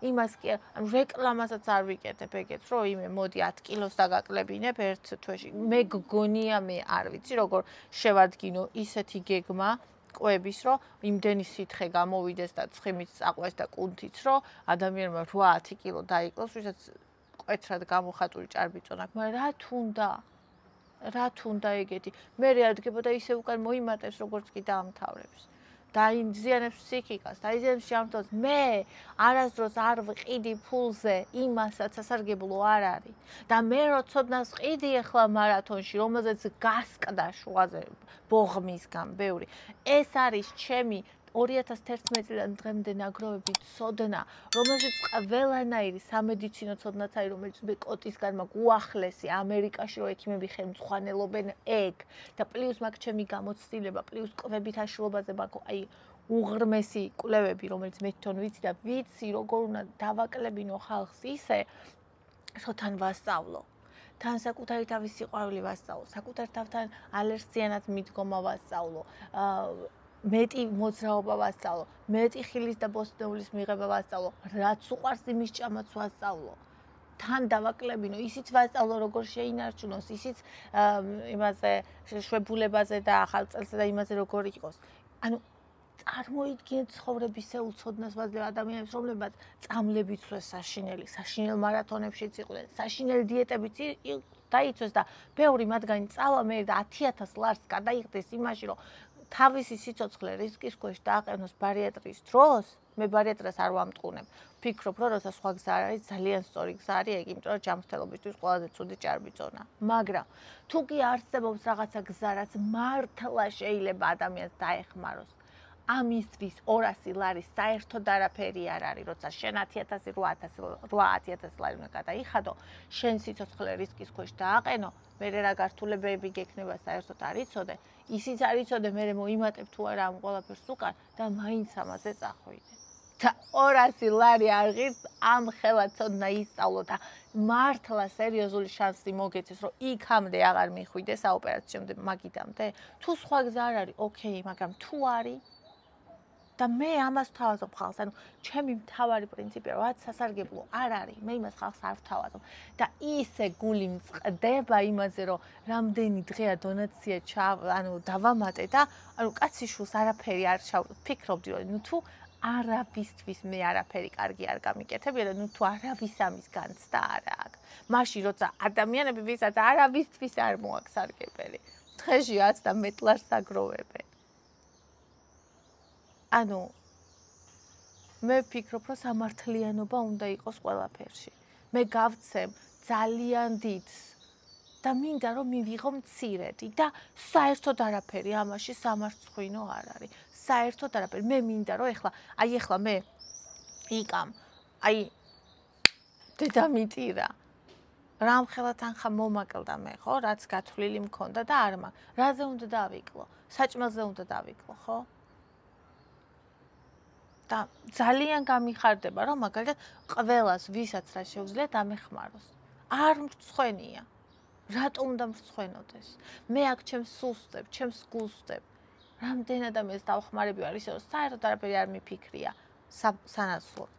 იმას კი ანუ რეკლამასაც არ ვიკეთებ ეგეთს, რომ იმე მოდი 10 კილოს დაგაკლებინებ ერთ თვეში. მე გგონია მე არ ვიცი, როგორ შევადგინო ისეთი გეგმა კვების, რომ იმდენი სითხე გამოვიდეს და ცხიმიც წაყვეს და კუნთიც, რომ ადამიანმა 8-10 კილო დაიკლოს, ვისაც კვეთრად გამოხატული ჭარბი წონა აქვს, მაგრამ რა თუნდა ეგეთი. მე რადგებოდა ისე უკან მოიმატებს, როგორც კი დაამთავრებს. დაიზიანებს ფსიქიკას, დაიზიანებს ჟამთოს. მე არასდროს არ ვყიდი ფულზე, იმასაც სასარგებლო არ არის. და მე რო ცოდნას ყიდი ახლა მარათონში, რომელზეც გასკდა შუაზე ბოღმისგან ბევრი. ეს არის ჩემი 2011 წლიდან დღემდე ნაგროვები ცოდნა, რომელშიც ყველანაირი სამედიცინო ცოდნაც არის, რომელიც მე კოტისგან მაქვს უახლესი ამერიკაში, რომ ექიმები ხელმძღვანელობენ ეგ და პლუს მაქვს ჩემი გამოცდილება, პლუს კვებით აშლობაზე მაქვს აი უღრმესი კვლევები, რომელიც მე თვითონ ვიცი და ვიცი როგორ უნდა დავაკლებინო ხალხს ისე, რომ თან ვასწავლო. თან საკუთარი თავის სიყვარული ვასწავლო, საკუთარ თავთან ალერგიანად მიდგომა ვასწავლო. მეტი მოძრაობა ვასწავლო, მეტი ხილის და ბოსტნეულის მიღება ვასწავლო, რაც უყვარს იმის ჭამაც ვასწავლო. თან დავაკლებინო, ისიც ვასწავლო, როგორ შეინარჩუნოს, ისიც იმაზე შვებულებაზე და ახალ წელსა და იმაზე როგორ იყოს. ანუ წარმოიდგინეთ ცხოვრებისეულ ცოდნას ვაძლევ ადამიანებს, რომლებმაც წამლებით წვეს საშინელი, საშინელ მარათონებშიც იყვნენ, საშინელი დიეტებიც დაიცვეს და ბევრი მათგანი წავა მე და 10,000 ლარს გადაიხდეს იმაში, რომ თავისი სიცოცხლე რისკის ქვეშ დააყენოს ბარიატრიის დროს, მე ბარიატრას არ ვამტყუნებ. ვფიქრობ, რომ როცა სხვა გზა არის, ძალიან სწორი გზა არის ეგ, იმიტომ რომ ჯანმრთელობისთვის ყველაზე ცუდი ჭარბი წონა. მაგრამ თუ კი არსებობს რაღაცა გზა, რაც მართლა შეიძლება ადამიანს დაეხმაროს, ამისთვის 200 ლარის საერთოდ არაფერი არ არის, როცა შენ 10,000, 8,000 ლარი უნდა გადაიხადო, შენ სიცოცხლე რისკის ქვეშ დააყენო, მე რა გართულებები გექნება საერთოდ არ იცოდე, ისიც არ იცოდე, მე მოიმატებ თუ არა ამ ყველაფერს უკან და მაინც ამაზე წახვიდე. და 200 ლარი არ ღირს ამ ხელად ცოდნა ისწავლო და მართლა სერიოზული შანსი მოგეცეს, რომ იქამდე აღარ მიხვიდე საოპერაციომდე მაგიდამდე. თუ სხვა გზა არ არის, ოკეი, მაგრამ თუ არის და მე ამას ვთავაზობ ხალხს, ანუ ჩემი მთავარი პრინციპია, რაც სასარგებლო არ არის, მე იმას ხალხს არ ვთავაზობ და ისე გული მწყდება იმაზე, რომ რამდენი დღეა დონაცია დავამატე და ანუ კაცი შულს არაფერი არ ვფიქრობდი, რომ თუ არავისთვის მე არაფერი კარგი არ გამიკეთებია და თუ არავის ამის განცდა არ აქვს. მაშინ როცა ადამიანები ვისაც არავისთვის არ მოაქვს სარგებელი, დღეში 10 ლარს აგროვებენ. ანუ მე ვფიქრობ, რომ სამართლიანობა უნდა იყოს ყველაფერში. მე გავცემ ძალიან დიდს და მინდა რომ მივიღო მცირედი და საერთოდ არაფერი ამაში სამარცხვინო არ არის. საერთოდ არაფერი. მე მინდა რომ ეხლა მე იკამ, დედამიწირა. რამხელა თანხა მომაკლდა მე, ხო, რაც გათვლილი მქონდა და არ მაქვს. რაზე უნდა დავიკლო? საჭმელზე უნდა დავიკლო, ხო? და ძალიან გამიხარდება, რომ მაგალითად ყველას ვისაც რა შეუძლია დამეხმაროს. არ მრცხვენია. რატომ უნდა მრცხვენოდეს? მე აქ ჩემს სულს ვწებ, ჩემს გულს ვწებ. რამდენ ადამიანს დავხმარები არ ისე, რომ საერთოდ არაფერი არ მიფიქრია სანაცვლოდ.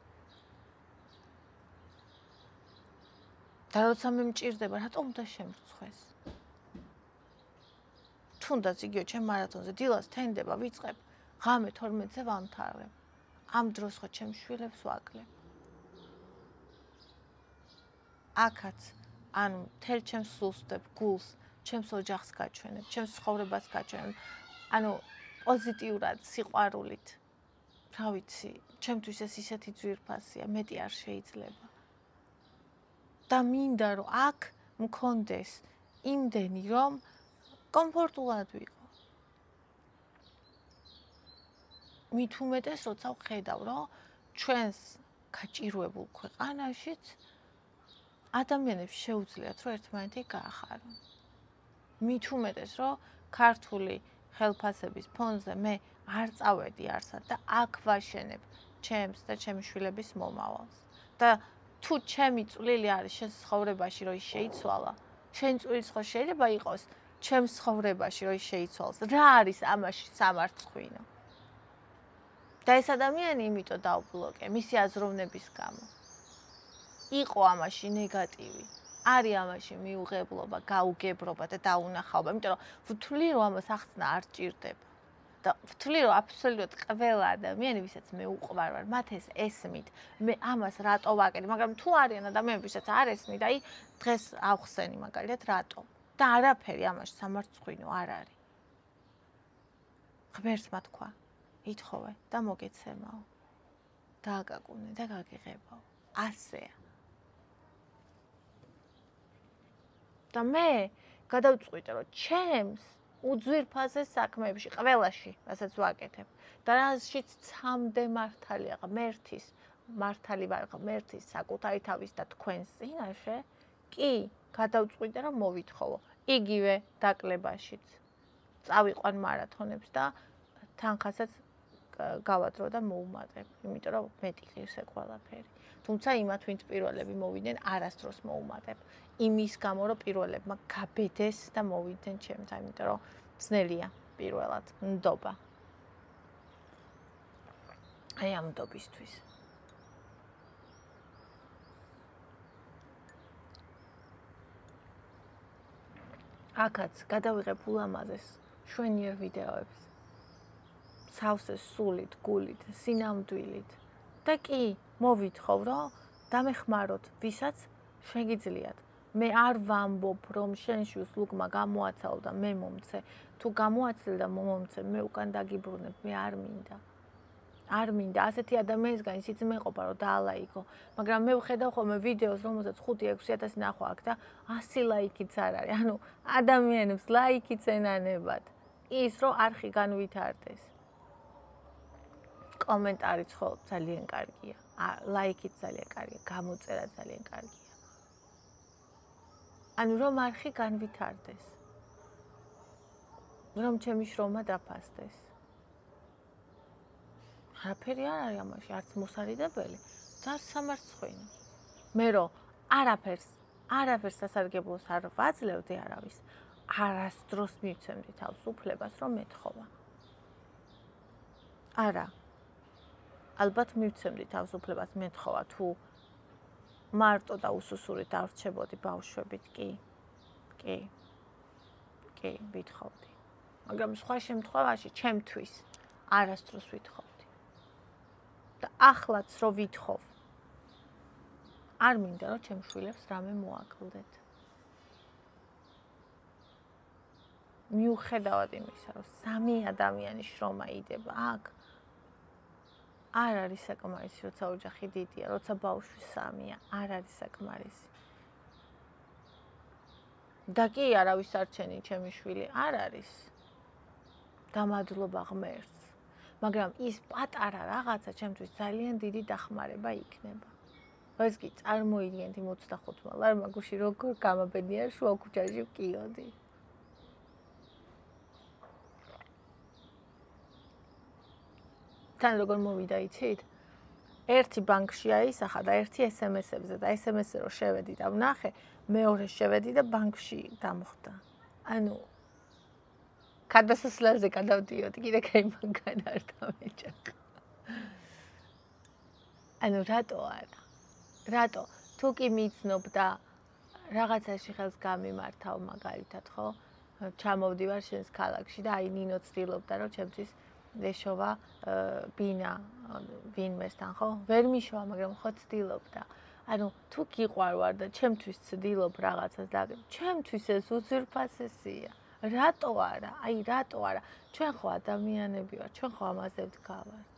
და როცა მე მჭირდება, რატომ უნდა შემრცხვეს? თუნდაც იგივე ჩემ მარათონზე დილას თენდება, ვიწყებ, ღამე 12-ზე ვამთავრებ. ამ დროს ხო ჩემს შვილებს ვაკლებ. აქაც ანუ მთელ ჩემს სულს ვწებ, გულს, ჩემს ოჯახს გაჩვენებ, ჩემს ცხოვრებას გაჩვენებ. ანუ პოზიტიურად, სიყვარულით. რა ვიცი, ჩემთვის ეს ისეთი ძვირფასია, მეტი არ შეიძლება. და მინდა რომ აქ მქონდეს იმდენი, რომ კომფორტულად ვიყო. მით უმეტეს, როცა ვხედავ, რომ ჩვენს გაჭირვებულ ქვეყანაშიც ადამიანებს შეუძლიათ, რომ ერთმანეთი გაახარონ. მით უმეტეს, რომ ქართული ხელფასების ფონზე მე არ წავედი არსად და აქ ვაშენებ ჩემს და ჩემი შვილების მომავალს. და თუ ჩემი წვლილი არის შენს ცხოვრებაში, რომ ის შეიცვალა, შენ წვლილიც ხო შეიძლება იყოს ჩემს ცხოვრებაში, რომ ის შეიცვალოს. რა არის ამაში სამარცხვინო? და ეს ადამიანი იმიტომ დავბლოკე, მისი აზროვნების გამო. იყო ამაში ნეგატივი. არის ამაში მიუღებლობა, გაუგებრობა და დაუნახაობა, იმიტომ რომ ვთვლი რომ ამას ახსნა არ ჭირდება. და ვთვლი რომ აბსოლუტურად ყველა ადამიანი, ვისაც მე უყვარ ვარ, მათ ეს ესმით, მე ამას რატო ვაკეთებ, მაგრამ თუ არიან ადამიანები, ვისაც არ ესმით, აი დღეს ავხსენი მაგალითად რატო და არაფერი ამაში სამარცხვინო არ არის. ღმერთმა თქვა, ითხოვე და მოგეცემაო. დააკაკუნე და გაგიღებაო. ასეა. და მე გადავწყვიტე რომ ჩემს უძვირფასეს საქმეებში, ყველაში, რასაც ვაკეთებ და რაშიც ცამდე მართალია ღმერთის, მართალი ვარ ღმერთის საკუთარი თავის და თქვენს წინაშე, კი, გადავწყვიტე რომ მოვითხოვო. იგივე დაკლებაშიც. წავიყვან მარათონებს და თანხასაც გავადრო და მოუმატებ, იმიტომ რომ მეტი ღირს ეგ ყველაფერი. თუმცა იმათ ვინც პირველები მოვიდნენ, არასდროს მოუმატებ. იმის გამო რომ პირველებმა გაბედეს და მოვიდნენ ჩემთან, იმიტომ რომ ძნელია პირველად ნდობა. აი ამ ნდობისთვის. აქაც გადავიღებ ულამაზეს შვენიერ ვიდეოებს. სავსე სულით, გულით, სინამდვილით. და კი, მოვითხოვ, რომ დამეხმაროთ, ვისაც შეგიძლიათ. მე არ ვამბობ, რომ შენში უსლუგმა გამოაცალო და მე მომცე. თუ გამოაცილე და მომომცე, მე უკან დაგიბრუნებ, მე არ მინდა. არ მინდა, ასეთი ადამიანისგან ისიც მეყოფა, რომ დაალაიქო. მაგრამ მე ვხედავ ხოლმე ვიდეოს, რომელსაც 5-6 ნახვა აქვს და 100 ლაიქიც არ არის. ანუ ადამიანებს ლაიქიც ენანებად. ის, რომ არხი განვითარდეს. კომენტარიც ხო ძალიან კარგია. ლაიქიც ძალიან კარგია, გამოწერა ძალიან კარგია. ანუ რომ არხი განვითარდეს. რომ ჩემი შრომა დაფასდეს. არაფერი არ არის ამაში, არც მოსარიდებელი და არც სამარცხვინო. მე რომ არაფერს სასარგებლოს არ ვაძლევდი არავის, არასდროს მივცემდი თავს უფლებას, რომ მეთხოვა. არა. ალბათ მივცემდი თავს უფლებას მეთხოვა, თუ მარტო და უსუსურით დავრჩებოდი ბავშვებით, კი. კი, ვითხოვდი. მაგრამ სხვა შემთხვევაში ჩემთვის არასდროს ვითხოვდი. და ახლაც რო ვითხოვ. არ მინდა რომ ჩემ შვილებს რამე მოაკლდეთ. მიუხედავად იმისა, რომ 3 ადამიანის შრომა იდება აქ, არ არის საკმარისი, როცა ოჯახი დიდია, როცა ბავშვი 3-ია, არ არის საკმარისი. და კი არავის არჩენი ჩემი შვილი არ არის. დამადლობა ღმერთს. მაგრამ ის პატარა რაღაცა ჩემთვის ძალიან დიდი დახმარება იქნება. ეს კი წარმოიდგენთ იმ 25 ლარმაგუში როგორ გამაბედნია შუა ქუჩაში ვკიოდი. თან როგორ მოვიდა იცით? ერთი ბანკში აისახა და ერთი SMS-ებზე და SMS-ზე რო შევედი და ვნახე, მეორე შევედი და ბანკში დამხვდა. ანუ გადასასვლელზე გადავდიოდი, კიდე კაიმანგან არ დამეჭახა. ანუ რატო არა? რატო? თუ კი მიცნობ და რაღაცაში ხელს გამიმართავ მაგალითად, ხო? ჩამოვდივარ შენს ქალაქში და აი ნინო ცდილობდა რომ ჩემთვის ეშოვა ბინა ვინმესთან, ხო? ვერ მიშოვა, მაგრამ ხო ცდილობდა. ანუ თუ გიყვარვარ და ჩემთვის ცდილობ რაღაცას და ჩემთვის ეს უძვირფასესია. რატო არა? აი რატო არა? ჩვენ ხო ადამიანები ვართ, ჩვენ ხო ამაზე ვდგავართ.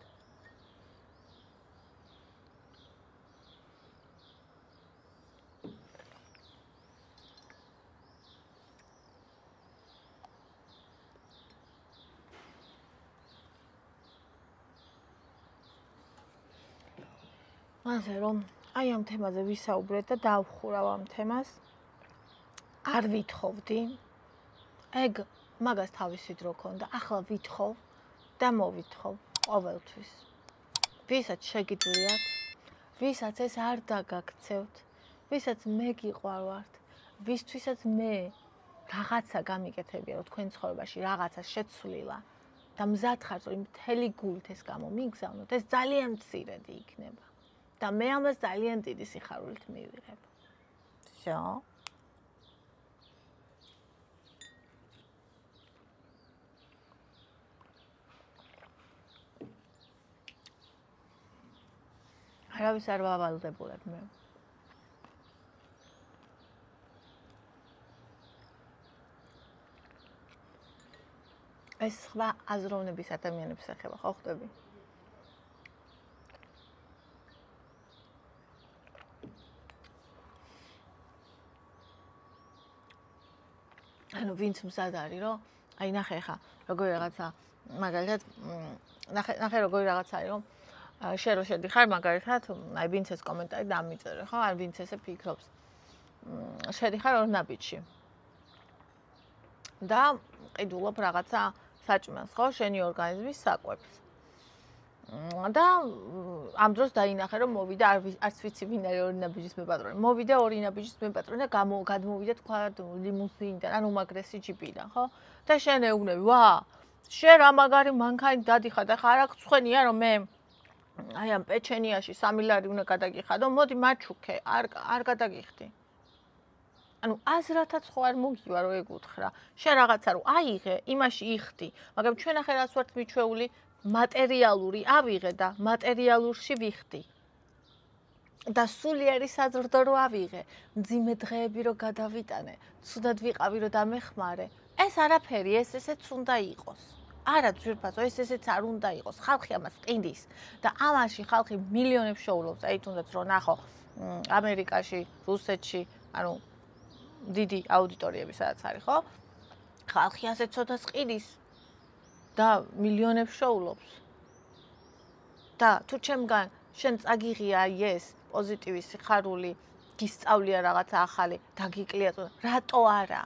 ასე რომ აი ამ თემაზე ვისაუბრეთ და დავხურავ ამ თემას. არ ვითხოვდი. ეგ მაგას თავისი დრო ქონდა. ახლა ვითხოვ და მოვითხოვ ყოველთვის. ვისაც შეგიძლიათ, ვისაც ეს არ დაგაქცევთ, ვისაც მე გიყვარვართ, ვისთვისაც მე რაღაცა გამიკეთებია, რომ თქვენ ცხოვრებაში რაღაცა შეცვლილა და მზად ხართ, რომ მთელი გულით ეს გამომიგზავნოთ, ეს ძალიან მცირედი იქნება. და მე ამას ძალიან დიდი სიხარულით მივიღებ. всё. არავის არ ვავალდებულებ მე. ეს სხვა აზროვნების ადამიანებს ეხება, ხო ხვდები? ანუ ვინც მზად არის, რომ აი ნახე ხა, როგორი რაღაცა, მაგალითად, ნახე როგორი რაღაცა არის, რომ შენ რო შედიხარ მაგალითად, აი ვინც ეს კომენტარი დამიწერე, ხო? ან ვინც ესე ფიქრობს. შედიხარ ორ ნაბიჯში. და ყიდულობ რაღაცა საჭმელს, ხო? შენი ორგანიზმის საკვებს. და ამ დროს დაინახე, რომ მოვიდა არც ვიცი ვინ არის ორი ნაბიჯის მეპატრონე. მოვიდა ორი ნაბიჯის მეპატრონე და გადმოვიდა თქვა ლიმუზინიდან, ან უმაგრესი ჯიპიდან, ხო? და შენ ეუბნები, ვა, შენ რა მაგარი მანქანით დადიხარ და ხა არ აქვს ხვენია, რომ მე აი ამ პეჩენიაში 3 ლარი უნდა გადაგიხადო, მოდი მაჩუქე, არ გადაგიხდი. ანუ აზრათაც ხო არ მოგივა რომ ეგ უთხრა. შენ რაღაცა რომ აიღე, იმაში იხდი, მაგრამ ჩვენ ახლა რას ვართ მიჩვეული მატერიალური ავიღე და მატერიალურში ვიხდი. და სულიერი საზრდო რო ავიღე, მძიმე დღეები რო გადავიტანე, ცუდად ვიყავი რო დამეხმარე. ეს არაფერი, ეს ესეც უნდა იყოს. არა ძვირფასო, ეს ესეც არ უნდა იყოს. ხალხი ამას ყიდის და ამაში ხალხი მილიონებს შოულობს. აი თუნდაც რო ნახო ამერიკაში, რუსეთში, ანუ დიდი აუდიტორიები სადაც არის, ხო? ხალხი ასე ცოტას ყიდის და მილიონებს შოულობს. და თუ ჩემგან შენ წაგიღია ეს პოზიტივის სიხარული, გისწავლია რაღაცა ახალი, დაგიკლია, რატო არა?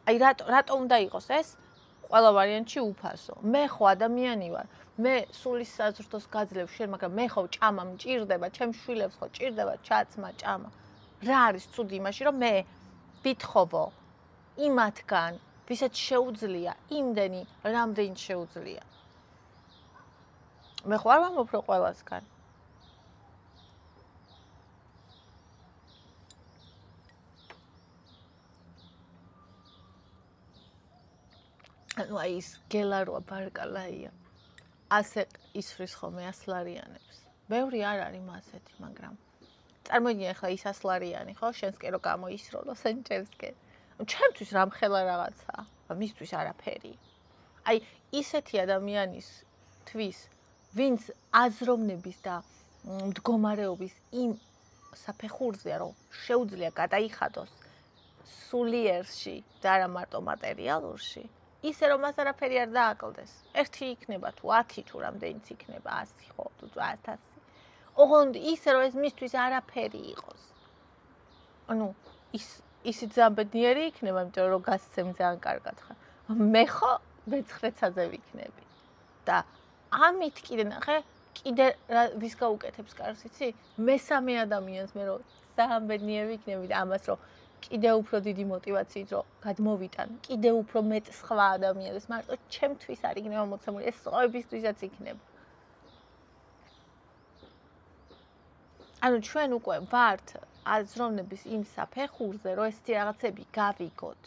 აი რატო უნდა იყოს ეს? ყველა ვარიანტში უფასო. მე ხო ადამიანი ვარ. მე სულის საზრდოს გაძლევ შენ, მაგრამ მე ხო ჭამა მჭირდება, ჩემ შვილებს ხო ჭირდება ჩაცმა, ჭამა. რა არის ცუდი იმაში, რომ მე ვითხოვო იმათგან, ვისაც შეუძლია, იმდენი, რამდენი შეუძლია. მე ხო არ ვამოფრე ყველასგან. ანუ აი ის გელაროა ბარკალაია. ასე ისვრის ხოლმე 100 ლარიანებს. ბევრი არ არის მასეთი, მაგრამ წარმოიდგინე ახლა ის 100 ლარიანი, ხო? შენსკენ რო გამოისროლო სენჩევსკენ. ჩემთვის რამხელა რაღაცაა, მისთვის არაფერი. აი ისეთი ადამიანისთვის, ვინც აზროვნების და მდგომარეობის იმ საფეხურზეა, რომ შეუძლია გადაიხადოს სულიერში და არა მარტო მატერიალურში, ისე რომ მას არაფერი არ დააკლდეს. ერთი იქნება თუ 10 თუ რამდენიც იქნება 100 ხო, თუ 1000. ოღონდ ისე რომ ეს მისთვის არაფერი იყოს. ანუ ისიც ძალიან ბედნიერი იქნება, იმიტომ რომ გასცემ ძალიან კარგად ხარ. მე ხო მე-9-ზე ვიქნები. და ამით კიდე ნახე, კიდე ვის გაუკეთებს კარგს, იცი? მესამე ადამიანს მე რომ ძალიან ბედნიერი ვიქნები და ამას რომ კიდე უფრო დიდი мотивაციით რომ გადმოვიტან, კიდე უფრო მეტ სხვა ადამიანებს, მარტო ჩემთვის არ იქნება მოცემული, ეს სხვებისთვისაც იქნება. ანუ ჩვენ უკვე ვართ აზროვნების იმ საფეხურზე, რომ ესეთი რაღაცები გავიგოთ.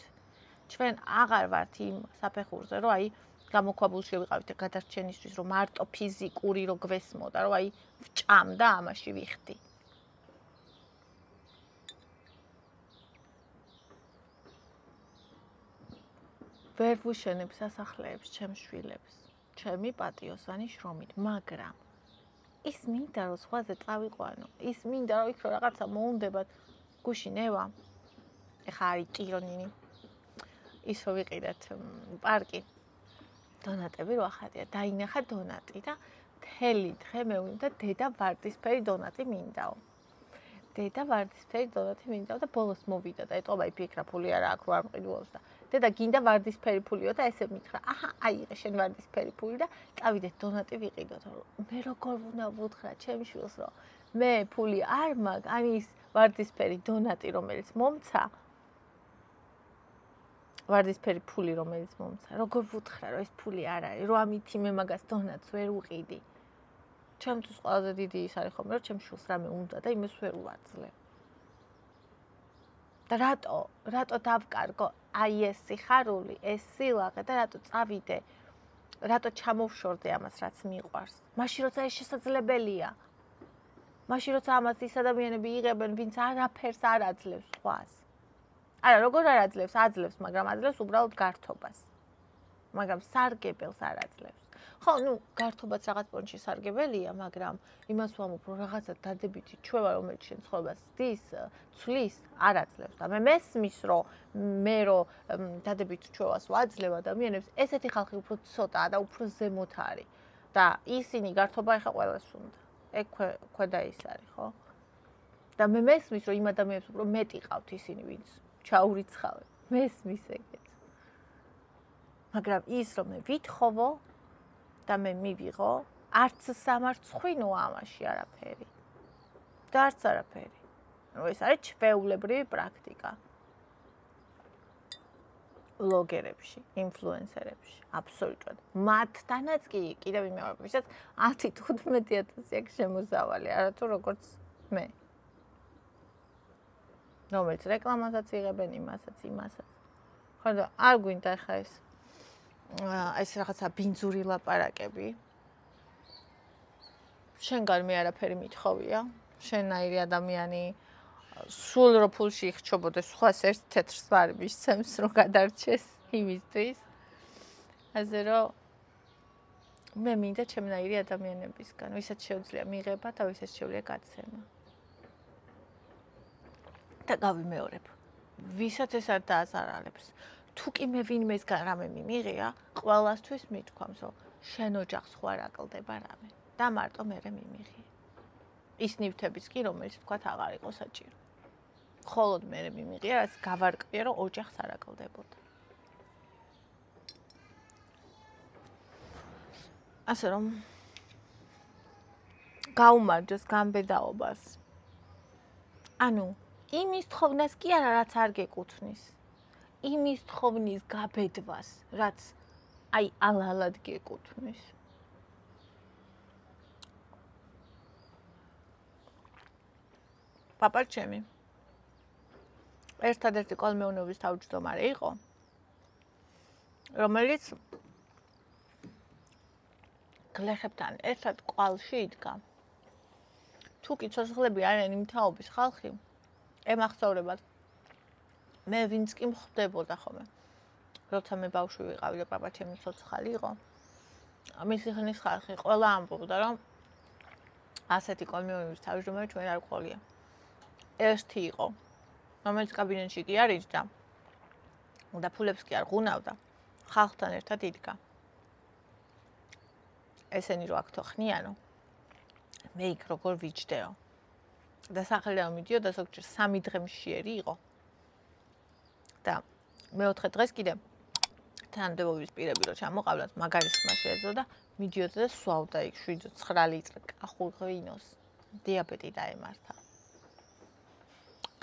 ჩვენ აღარ ვართ იმ საფეხურზე, რომ აი გამოქვაბულში ვიყავით და გადარჩენისთვის, რომ მარტო ფიზიკური რო გვესმოდა, რომ აი ვჭამ და ამაში ვიხდი. ვერ ვუშენებ სასახლეებს ჩემს შვილებს, ჩემი პატიოსანი შრომით, მაგრამ ის მინდა რომ სხვაზე წავიყვანო, ის მინდა რომ იქ რო რაღაცა მოუნდებათ, გუშინევა. ეხა არის ტირონინი. ის რო ვიყიდეთ პარკი. დონატები რო ახადია, დაინახა დონატი და მთელი დღე მეუნდა დედა ვარდისფერი დონატი მინდაო. დედა ვარდისფერი დონატი მინდაო და ბოლოს მოვიდა და ეტყობა იფიქრა ფული არა აქვს, რო არ მყიდულობს და დედა გინდა ვარდისფერი ფულიო და ესე მითხრა, აჰა, აიღე შენ ვარდისფერი ფული და წავიდეთ დონატი ვიყიდოთ. მე როგორ უნდა ვუთხრა ჩემს შვილს, რომ მე ფული არ მაგ, ამის ვარდისფერი დონატი რომელიც მომცა. ვარდისფერი ფული რომელიც მომცა. როგორ ვუთხრა, რომ ეს ფული არ არის, რომ ამითი მე მაგას დონატს ვერ უყიდი. ჩემთვის ყველაზე დიდი ის არის ხოლმე, რომ ჩემს შვილს რამე უნდა და იმას ვერ უაძლევ. და რატო დავკარგო აი ეს სიხარული, ეს სილაღე და რატო წავიდე, რატო ჩამოვშორდე ამას, რაც მიყვარს. მაშინ როცა ეს შესაძლებელია. მაშინ როცა ამას ის ადამიანები იღებენ, ვინც არაფერს არ აძლევს სხვას. არა, როგორ არ აძლევს? აძლევს, მაგრამ აძლევს უბრალოდ გართობას. მაგრამ სარგებელს არ აძლევს. ხო, გართობაც რაღაც პონჩი სარგებელია, მაგრამ იმას ვამბობ, რომ რაღაცა დადებითი ჩვევა, რომელიც შენ ცხოვრებას ცდის, ცვლის, არ აძლევს. და მე მესმის, რომ დადებით ჩვევას ვაძლევ ადამიანებს, ესეთი ხალხი უფრო ცოტაა და უფრო ზემოთ არის. და ისინი გართობა ეხა ყველას უნდა. ეგ ქვედა ის არის, ხო? და მე მესმის, რომ იმ ადამიანებს უფრო მეტი ყავთ ისინი, ვინც ჩაურიცხავენ. მესმის ეგეთ. მაგრამ ის რომ მე ვითხოვო და მე მივიღო, არც სამარცხვინო ამაში არაფერი. და არც არაფერი. ეს არის ჩვეულებრივი პრაქტიკა. ბლოგერებში, ინფლუენსერებში, აბსოლუტურად. მათთანაც კი კიდევ იმეორებ, ვისაც 10-15,000 აქვს შემოსავალი, არათუ როგორც მე. რომელიც რეკლამასაც იღებენ, იმასაც. ხო და არ გვინდა ხა ეს რაღაცა ბინძური ლაპარაკები. შენგან მე არაფერი მithოვია. შენაირი ადამიანი სულ რო ფულში იხჩობოდეს, სხვას ერთ თეთრს ვარ მისცემს, რომ გადარჩეს იმისთვის. ასე რომ მე მინდა ჩემნაირი ადამიანებისგან, ვისაც შეუძლია მიღება და ვისაც შეუძლია გაცემა. და გავიმეორებ. ვისაც ეს არ დააზარალებს. თუ კი მე ვინმესგან რამე მიმიღია, ყველასთვის მithქვამს, რომ შენ ოჯახს ხო არ აკლდება რამე და მარტო მე მიმიღია. ის ნივთებიც კი, რომელიც თქვათ აღარ იყო საჭირო. მხოლოდ მე მიმიღია, რაც გავარკვია, რომ ოჯახს არ აკლდებოდა. ასე რომ გაუმარჯოს გამბედაობას. ანუ იმის თხოვნას კი არა, რაც არ გეკუთვნის. იმის თხოვნის გაბედვას, რაც აი ალალად გეკუთვნის. პაპარჩემი ერთადერთი კოლმეუნების თავმჯდომარე იყო, რომელიც გლეხებთან ერთად კვალში იდგა. თუ კი ცოცხლები არიან იმ თაობის ხალხი, ემახსოვრებათ. მე ვინც კი მხვდებოდა ხოლმე. როცა მე ბავშვი ვიყავი და პაპარჩემი ცოცხალი იყო, მისი ხნის ხალხი ყველა ამბობდა, რომ ასეთი კოლმეუნების თავმჯდომარე ჩვენ არ გვყოლია. ერთი იყო, რომელიც კაბინეტში კი არ იჯდა და ფულებს კი არ ღუნავდა, ხალხთან ერთად იდგა. ესენი რო აქ თოხნიანო, მე იქ როგორ ვიჯდეო. და სახელიდან მიდიოდა ზოგჯერ 3 დღე მშიერი იყო. და მეოთხე დღეს კიდე თანამდებობის პირები რო ჩამოყავდათ, მაგარის ხმა შეეძლო და მიდიოდა და სვავდა იქ 7-9 ლიტრი კახურ ღვინოს. დიაბეტი დაემართა.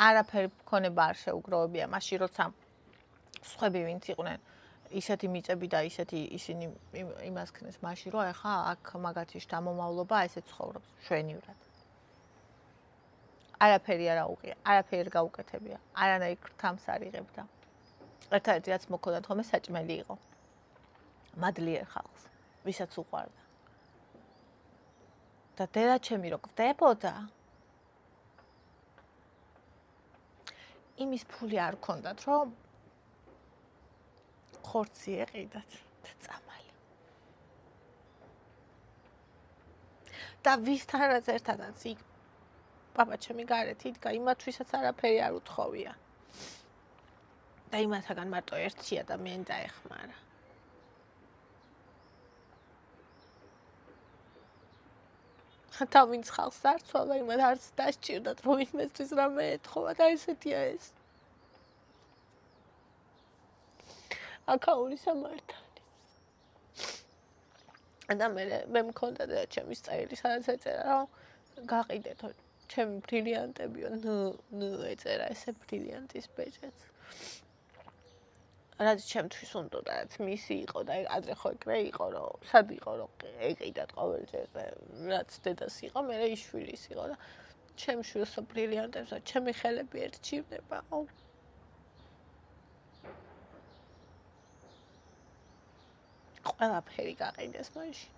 არაფერი მქონება არ შეუგროვებია, მაშინ როცა სხვები ვინც იყვნენ ისეთი მიწები და ისინი იმას ქნეს მაშინ რომ ახლა აქ მაგათი შთამომავლობა ესე ცხოვრობს შვენივრად. არაფერი არ აუღია, არაფერი არ გაუკეთებია, არანაირ ქრთამს არ იღებდა. ერთადერთი რაც მოქონდა თქო საჭმელი იყო. მადლიერ ხალხს, ვისაც უყვარდა. და დედაჩემი რო გვდებოდა, იმის ფული არ ქონდათ, რომ ხორცი ეყიდათ და წამალი. და ვისთანაც ერთადაც იქ პაპაჩემი გარეთ იდგა, იმათვისაც არაფერი არ უთხოვია. და იმათაგან მარტო ერთი ადამიანი დაეხმარა. ხათა ვინც ხალხს არ ცვალა, იმათ არც დასჭირდათ, რომ იმისთვის რამე ეთხოვა და ესეთია ეს. აკაური სამართალი. და მე მქონდა და ჩემის წერილი, სადაც ეწერა, რომ გაყიდეთო, ჩემი ბრილიანტებიო, ეწერა ესე ბრილიანტის ბეჭედს. რაც ჩემთვის უნდა და რაც მისი იყო და ადრე ხო ეგრე იყო, რომ სად იყო, რომ ეყიდათ ყოველჯერ, რაც დედას იყო, მე ის შვილის იყო და ჩემ შვილს ბრილიანტებს და ჩემი ხელები ერჩივდებაო. ყველაფერი გაყიდეს მაშინ.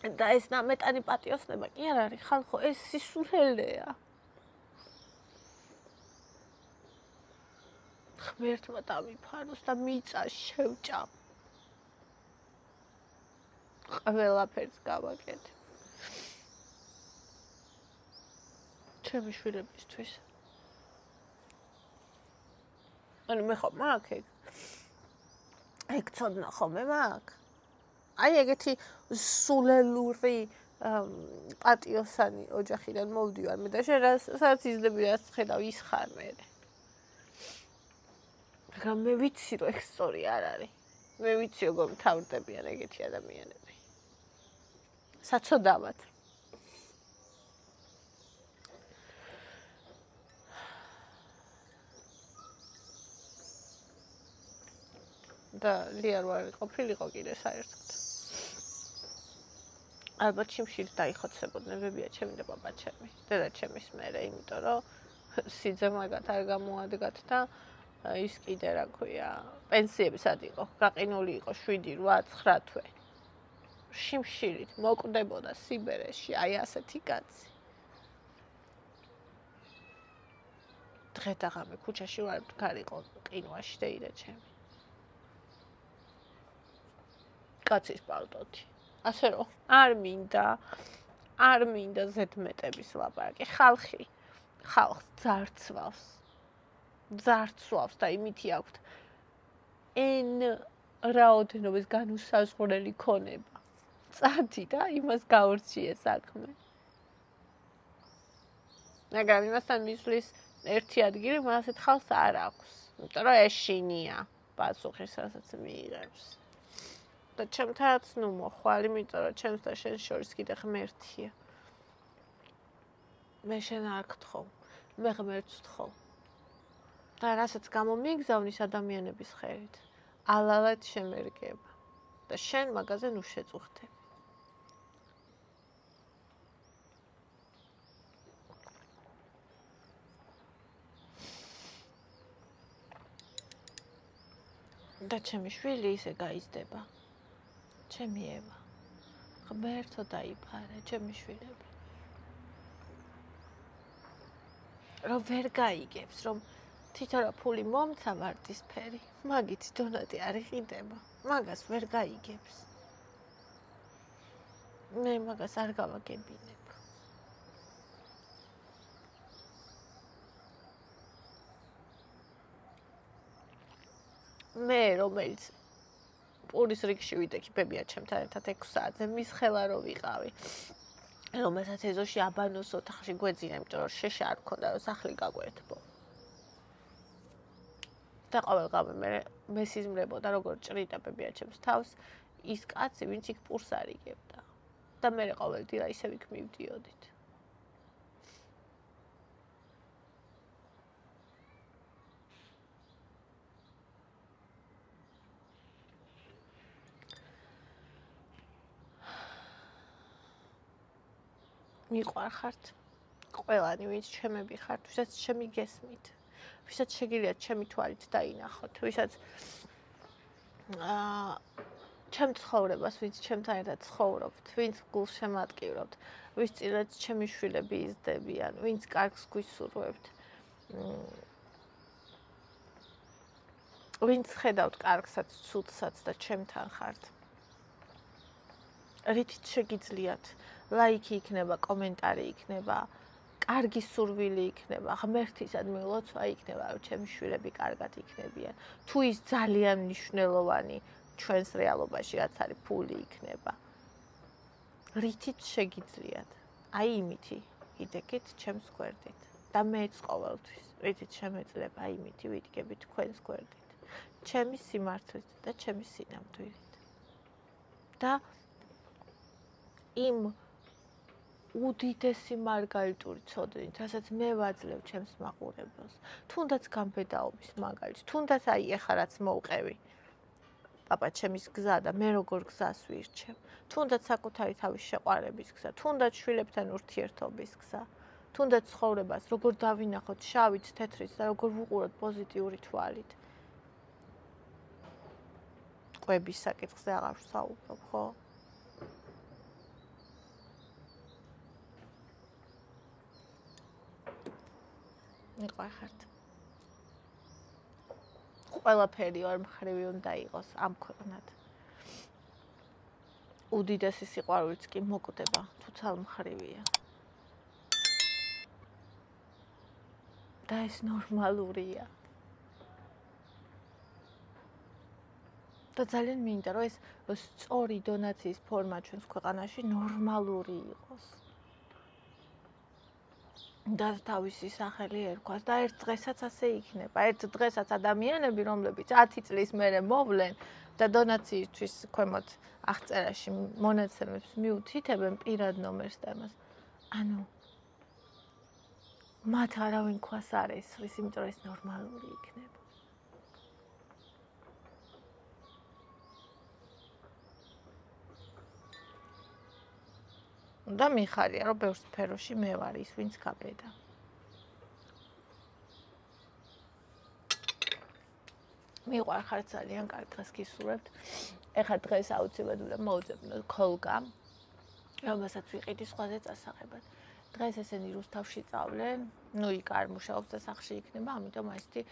და ეს ნამეტანი პატიოსნება კი არ არის ხალხო, ეს სისულელეა. ღმერთმა დამიფაროს და მიწა შევჭამ. ყველაფერს გავაკეთე. ჩემი შვილებისთვის. ანუ მე ხომ მაქვს ეგ. ეგ ცოდნა ხომ მე მაქვს. აი ეგეთი სულელური პატიოსანი ოჯახიდან მოვდივარ მე და შენ რაც იზრდები რაც ხედავ ის ხარ მე. მაგრამ მე ვიცი რომ ეგ სწორი არ არის. მე ვიცი როგორ მთავრდებიან ეგეთი ადამიანები. საცოდავად. და ლია რო არ ყოფილიყო კიდე საერთოდ. ალბათ შიმშილით დაიხოცებოდნენ ბებია ჩემი და პაპა ჩემი. დედა ჩემის მერე, იმიტომ რომ სიძე მაგათ არ გამოადგათ და ის კიდე რა ქვია, პენსიები სად იყო? გაყინული იყო 7, 8, 9 თვე. შიმშილით მოკვდებოდა სიბერეში, აი ასეთი კაცი. დღე და ღამე ქუჩაში ვარ მდგარიყო ყინვაში და იდა ჩემი. კაცის პალტოთი. ასე რომ არ მინდა ზედმეტების ლაპარაკი. ხალხი ხალხს ძარცვავს და იმითი აქვთ n რაოდენობის განუსაზღვრელი ქონება. წადი და იმას გაორჩიე საქმე. მაგრამ იმასთან მისვლის ერთი ადგილი მას ასეთ ხალხს არ აქვს. იმიტომ რომ ეშინია პასუხის რასაც მიიღებს. და ჩემთანაც ნუ მოხვალ, იმიტომ რომ ჩემს და შენს შორის კიდე ღმერთია. მე შენ არ გთხოვ, მე ღმერთს ვთხოვ. და რასაც გამომიგზავნის ადამიანების ხელით, ალალად შემერგება. და შენ მაგაზე ნუ შეწუხდები. და ჩემი შვილი ისე გაიზრდება. ჩემი ევა. ღმერთო დაიფარე, ჩემი შვილები. რომ ვერ გაიგებს, რომ თვითონ რა ფული მომცა ვარდისფერი, მაგით დონატი არ იყიდება. მაგას ვერ გაიგებს. მე მაგას არ გავაგებინებ. მე რომელიც პურის რიგში ვიდექი ბებია ჩემთან ერთად 6 საათზე მის ხელა რო ვიყავი. რომელსაც ეზოში აბანოს ოთახში გვეძინა, იმიტომ რომ შეშა არ ქონდა რომ სახლი გაგვერთბო. და ყოველგვარი მე სიზმრებოდა როგორ ჭრიდა ბებია ჩემს თავს ის კაცი ვინც იქ პურს არიგებდა. და მე ყოველდღე ისევ იქ მივდიოდით. მიყვარხართ ყველანი ვინც ჩემები ხართ, ვისაც ჩემი გესმით, ვისაც შეგიძლიათ ჩემი თვალით დაინახოთ, ვისაც ჩემ ცხოვრებას, ვინც ჩემთან ერთად ცხოვრობთ, ვინც გულს შემატკივრობთ, ვის წინაც ჩემი შვილები იზრდებიან, ვინც კარგს გვისურვებთ, ვინც ხედავთ კარგსაც, ცუდსაც და ჩემთან ხართ. რითიც შეგიძლიათ ლაიქი იქნება, კომენტარი იქნება, კარგი სურვილი იქნება, ღმერთისადმი ლოცვა იქნება, რომ ჩემი შვილები კარგად იქნებიან. თუ ის ძალიან მნიშვნელოვანი ჩვენს რეალობაში რაც არის ფული იქნება. რითიც შეგიძლიათ. აი იმითი იდეკით ჩემს გვერდით. და მეც ყოველთვის, რითიც შემეძლება იმითი ვიდგები თქვენს გვერდით. ჩემი სიმართლით და ჩემი სინამდვილით. და იმ უდიდესი მარგალიტური ცოდნით, რასაც მე ვაძლევ ჩემს მაყურებელს, თუნდაც გამბედაობის მაგალითს, თუნდაც აი ეხლა რაც მოვყევი პაპა ჩემის გზა და მე როგორ გზას ვირჩევ, თუნდაც საკუთარი თავის შეყვარების გზა, თუნდაც შვილებთან ურთიერთობის გზა, თუნდაც ცხოვრებას როგორ დავინახოთ შავით, თეთრით და როგორ ვუყუროთ პოზიტიური თვალით. ყვების საკითხზე აღარ ვსაუბრობ, ხო? მიყვარხართ. ყველაფერი ორ მხრივი უნდა იყოს ამ ქვეყნად. უდიდესი სიყვარულიც კი მოკვდება, თუ ცალმხრივია. და ეს ნორმალურია. და ძალიან მინდა, რომ ეს სწორი დონაციის ფორმა ჩვენს ქვეყანაში ნორმალური იყოს. და თავისი სახელი ერქვას და ერთ დღესაც ასე იქნება. ერთ დღესაც ადამიანები, რომლებიც 10 წლის მერე მოვლენ და დონაციისთვის ქვემოთ აღწერაში მონაცემებს მიუთითებენ პირად ნომერს და იმას. ანუ მათ არავინ ქვას არ ესხვის, იმიტომ რომ ეს ნორმალური იქნება. და მიხარია, რომ ბევრ სფეროში მე ვარ ის, ვინც გაბედა. მიყვარხართ ძალიან კარგ დღეს გისურვებთ. ეხლა დღეს აუცილებლად უნდა მოვუძებნოთ ქოლგა, რომელსაც ვიყიდი სხვაზე წასაღებად. დღეს ესენი რუსთავში წავლენ, ნუ იქ არ მუშაობს და სახლში იქნება, ამიტომ ასეთი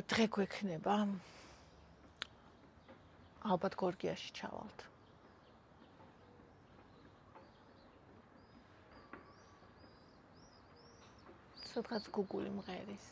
დღე გვექნება. ალბათ გორგიაში ჩავალთ. სადღაც გუგული მღერის.